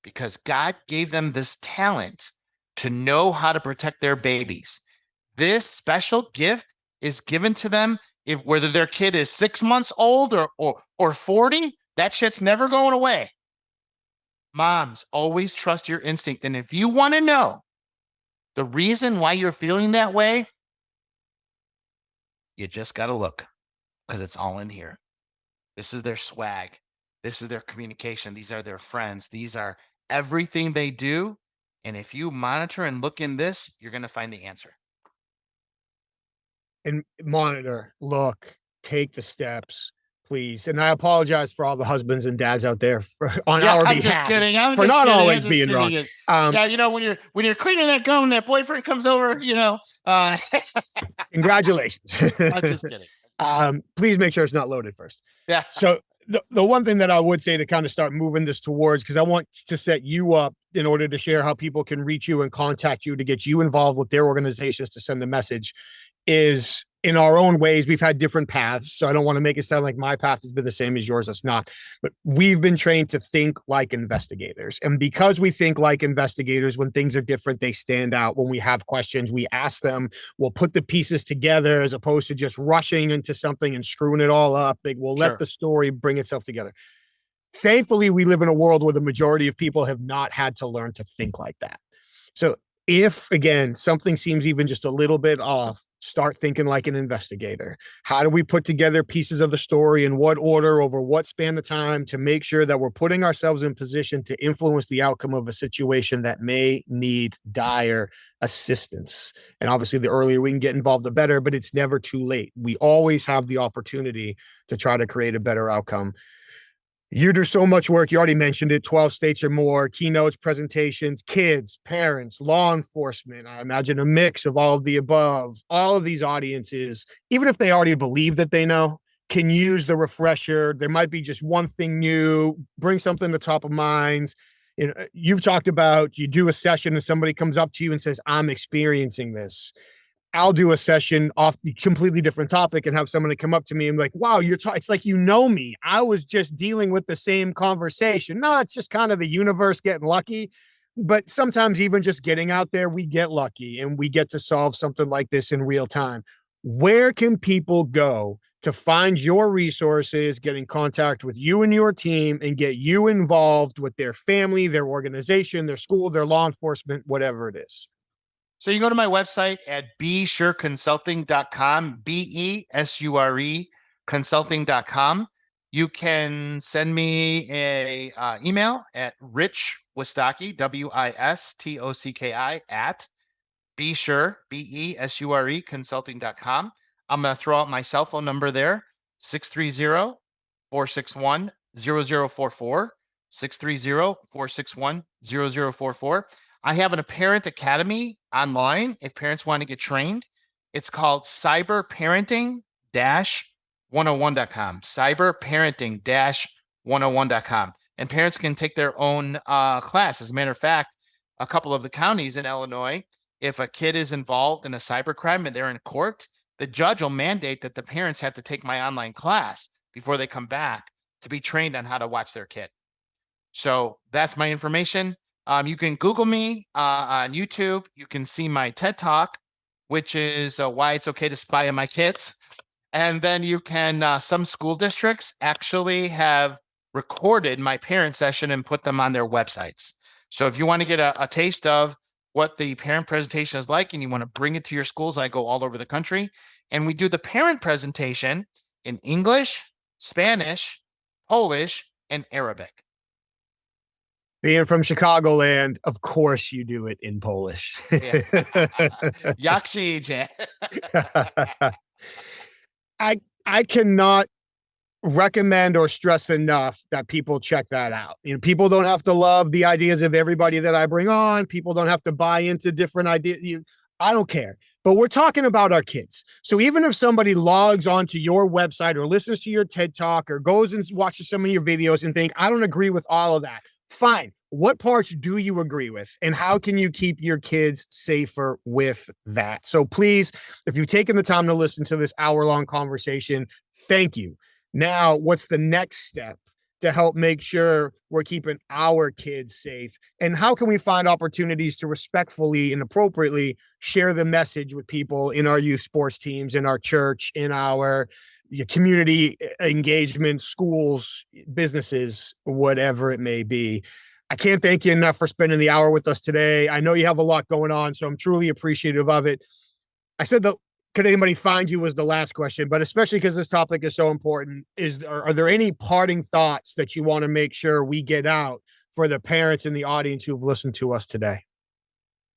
because God gave them this talent to know how to protect their babies. This special gift is given to them whether their kid is 6 months old or 40, that shit's never going away. Moms, always trust your instinct. And if you want to know the reason why you're feeling that way, you just got to look. because it's all in here. This is their swag. This is their communication. These are their friends. These are everything they do. And if you monitor and look in this, you're going to find the answer. And monitor, look, take the steps, please. And I apologize for all the husbands and dads out there on our I'm just behalf kidding. I'm for just not kidding. I'm always just being wrong. kidding. Yeah, when you're cleaning that gum, that boyfriend comes over. Congratulations. I'm just kidding. Please make sure it's not loaded first. Yeah. So the one thing that I would say to kind of start moving this towards, because I want to set you up in order to share how people can reach you and contact you to get you involved with their organizations to send the message, is in our own ways. We've had different paths, so I don't want to make it sound like my path has been the same as yours. It's not, but we've been trained to think like investigators. And because we think like investigators, when things are different, they stand out. When we have questions, we ask them, we'll put the pieces together as opposed to just rushing into something and screwing it all up. We'll let the story bring itself together. Thankfully, we live in a world where the majority of people have not had to learn to think like that. So if, again, something seems even just a little bit off, start thinking like an investigator. How do we put together pieces of the story, in what order, over what span of time, to make sure that we're putting ourselves in position to influence the outcome of a situation that may need dire assistance? And obviously, the earlier we can get involved, the better, but it's never too late. We always have the opportunity to try to create a better outcome. You do so much work. You already mentioned it, 12 states or more, keynotes, presentations, kids, parents, law enforcement. I imagine a mix of all of the above. All of these audiences, even if they already believe that they know, can use the refresher. There might be just one thing new, bring something to top of mind. You've talked about, you do a session and somebody comes up to you and says, I'm experiencing this. I'll do a session off the completely different topic and have somebody come up to me and be like, wow, it's like, me. I was just dealing with the same conversation. No, it's just kind of the universe getting lucky. But sometimes even just getting out there, we get lucky and we get to solve something like this in real time. Where can people go to find your resources, get in contact with you and your team, and get you involved with their family, their organization, their school, their law enforcement, whatever it is? So you go to my website at besureconsulting.com, BESURE consulting.com. You can send me a email at Rich Wistocki, WISTOCKI at BESURE, BESURE consulting.com. I'm going to throw out my cell phone number there, 630-461-0044, 630-461-0044. I have an Parent Academy online if parents want to get trained. It's called cyberparenting-101.com, cyberparenting-101.com. And parents can take their own class. As a matter of fact, a couple of the counties in Illinois, if a kid is involved in a cybercrime and they're in court, the judge will mandate that the parents have to take my online class before they come back to be trained on how to watch their kid. So that's my information. You can Google me on YouTube. You can see my TED Talk, which is why it's okay to spy on my kids. And then you can, some school districts actually have recorded my parent session and put them on their websites. So if you want to get a taste of what the parent presentation is like and you want to bring it to your schools, I go all over the country. And we do the parent presentation in English, Spanish, Polish, and Arabic. Being from Chicagoland, of course you do it in Polish. Jak się idzie. I cannot recommend or stress enough that people check that out. People don't have to love the ideas of everybody that I bring on. People don't have to buy into different ideas. I don't care. But we're talking about our kids. So even if somebody logs onto your website or listens to your TED Talk or goes and watches some of your videos and think, I don't agree with all of that, fine. What parts do you agree with? And how can you keep your kids safer with that? So please, if you've taken the time to listen to this hour-long conversation, thank you. Now, what's the next step to help make sure we're keeping our kids safe? And how can we find opportunities to respectfully and appropriately share the message with people in our youth sports teams, in our church, in our community engagement, schools, businesses, whatever it may be? I can't thank you enough for spending the hour with us today. I know you have a lot going on, so I'm truly appreciative of it. I said the could anybody find you was the last question, but especially because this topic is so important, are there any parting thoughts that you want to make sure we get out for the parents in the audience who've listened to us today?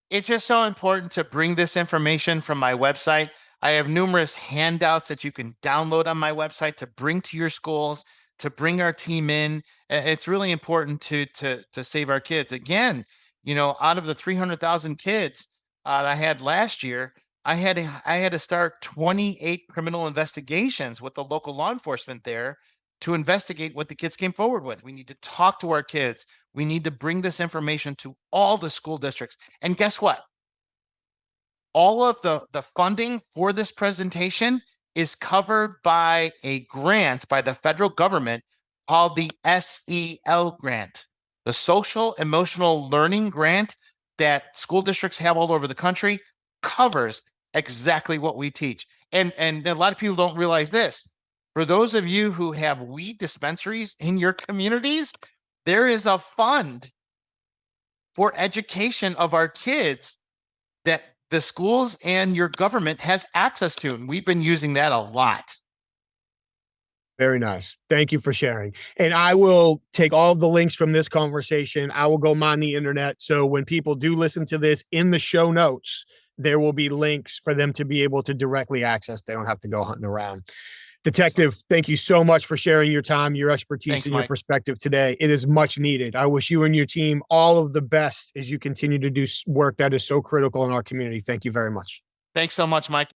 It's just so important to bring this information from my website. I have numerous handouts that you can download on my website to bring to your schools, to bring our team in. It's really important to save our kids. Again, out of the 300,000 kids I had last year, I had to start 28 criminal investigations with the local law enforcement there to investigate what the kids came forward with. We need to talk to our kids. We need to bring this information to all the school districts. And guess what? All of the funding for this presentation is covered by a grant by the federal government called the SEL grant, the Social Emotional Learning Grant that school districts have all over the country, covers exactly what we teach. And a lot of people don't realize this. For those of you who have weed dispensaries in your communities, there is a fund for education of our kids that the schools and your government has access to. And we've been using that a lot. Very nice. Thank you for sharing. And I will take all of the links from this conversation. I will go mine the internet. So when people do listen to this in the show notes, there will be links for them to be able to directly access. They don't have to go hunting around. Detective, thank you so much for sharing your time, your expertise, Thanks, and your Mike. perspective today. It is much needed. I wish you and your team all of the best as you continue to do work that is so critical in our community. Thank you very much. Thanks so much, Mike.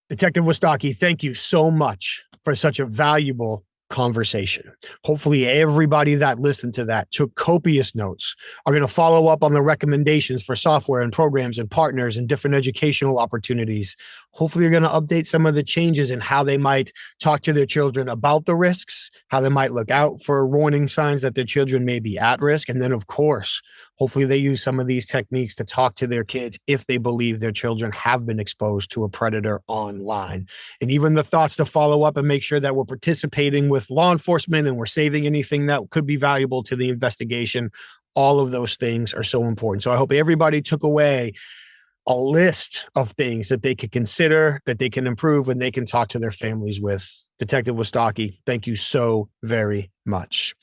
Detective Wistocki, thank you so much for such a valuable conversation. Hopefully everybody that listened to that took copious notes, are going to follow up on the recommendations for software and programs and partners and different educational opportunities. Hopefully you're going to update some of the changes in how they might talk to their children about the risks, how they might look out for warning signs that their children may be at risk. And then of course, hopefully they use some of these techniques to talk to their kids if they believe their children have been exposed to a predator online. And even the thoughts to follow up and make sure that we're participating with law enforcement and we're saving anything that could be valuable to the investigation. All of those things are so important. So I hope everybody took away a list of things that they could consider, that they can improve, and they can talk to their families with. Detective Wistocki, thank you so very much.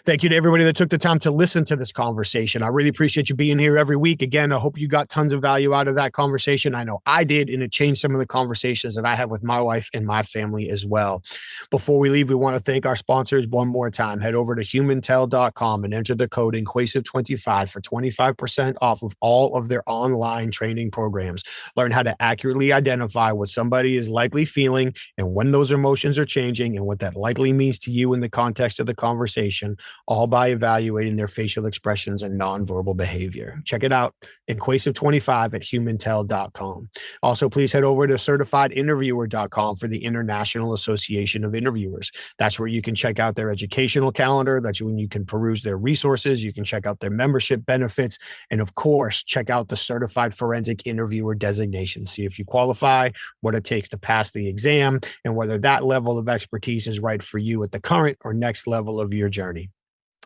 Thank you to everybody that took the time to listen to this conversation. I really appreciate you being here every week. Again, I hope you got tons of value out of that conversation. I know I did, and it changed some of the conversations that I have with my wife and my family as well. Before we leave, we want to thank our sponsors one more time. Head over to humantel.com and enter the code INQUASIVE25 for 25% off of all of their online training programs. Learn how to accurately identify what somebody is likely feeling and when those emotions are changing and what that likely means to you in the context of the conversation, all by evaluating their facial expressions and nonverbal behavior. Check it out, INQUASIVE25 at humantel.com. Also, please head over to certifiedinterviewer.com for the International Association of Interviewers. That's where you can check out their educational calendar. That's when you can peruse their resources. You can check out their membership benefits. And of course, check out the Certified Forensic Interviewer designation. See if you qualify, what it takes to pass the exam, and whether that level of expertise is right for you at the current or next level of your journey.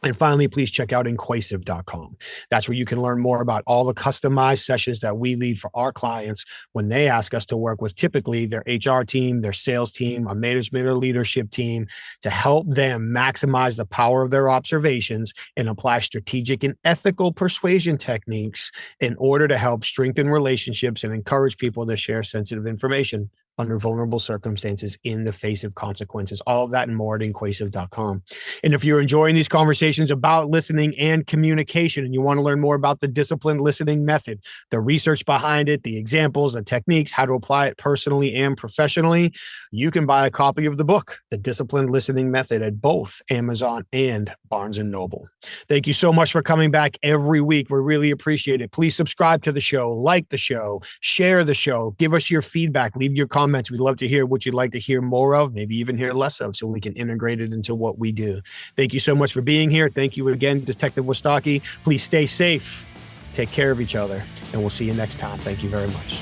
And finally, please check out inquasive.com. That's where you can learn more about all the customized sessions that we lead for our clients when they ask us to work with typically their HR team, their sales team, a management or leadership team to help them maximize the power of their observations and apply strategic and ethical persuasion techniques in order to help strengthen relationships and encourage people to share sensitive information under vulnerable circumstances in the face of consequences. All of that and more at inquasive.com. And if you're enjoying these conversations about listening and communication, and you want to learn more about the disciplined listening method, the research behind it, the examples, the techniques, how to apply it personally and professionally, you can buy a copy of the book, The Disciplined Listening Method, at both Amazon and Barnes & Noble. Thank you so much for coming back every week. We really appreciate it. Please subscribe to the show, like the show, share the show, give us your feedback, leave your comments. We'd love to hear what you'd like to hear more of, maybe even hear less of, so we can integrate it into what we do. Thank you so much for being here. Thank you again, Detective Wistocki. Please stay safe, take care of each other, and we'll see you next time. Thank you very much.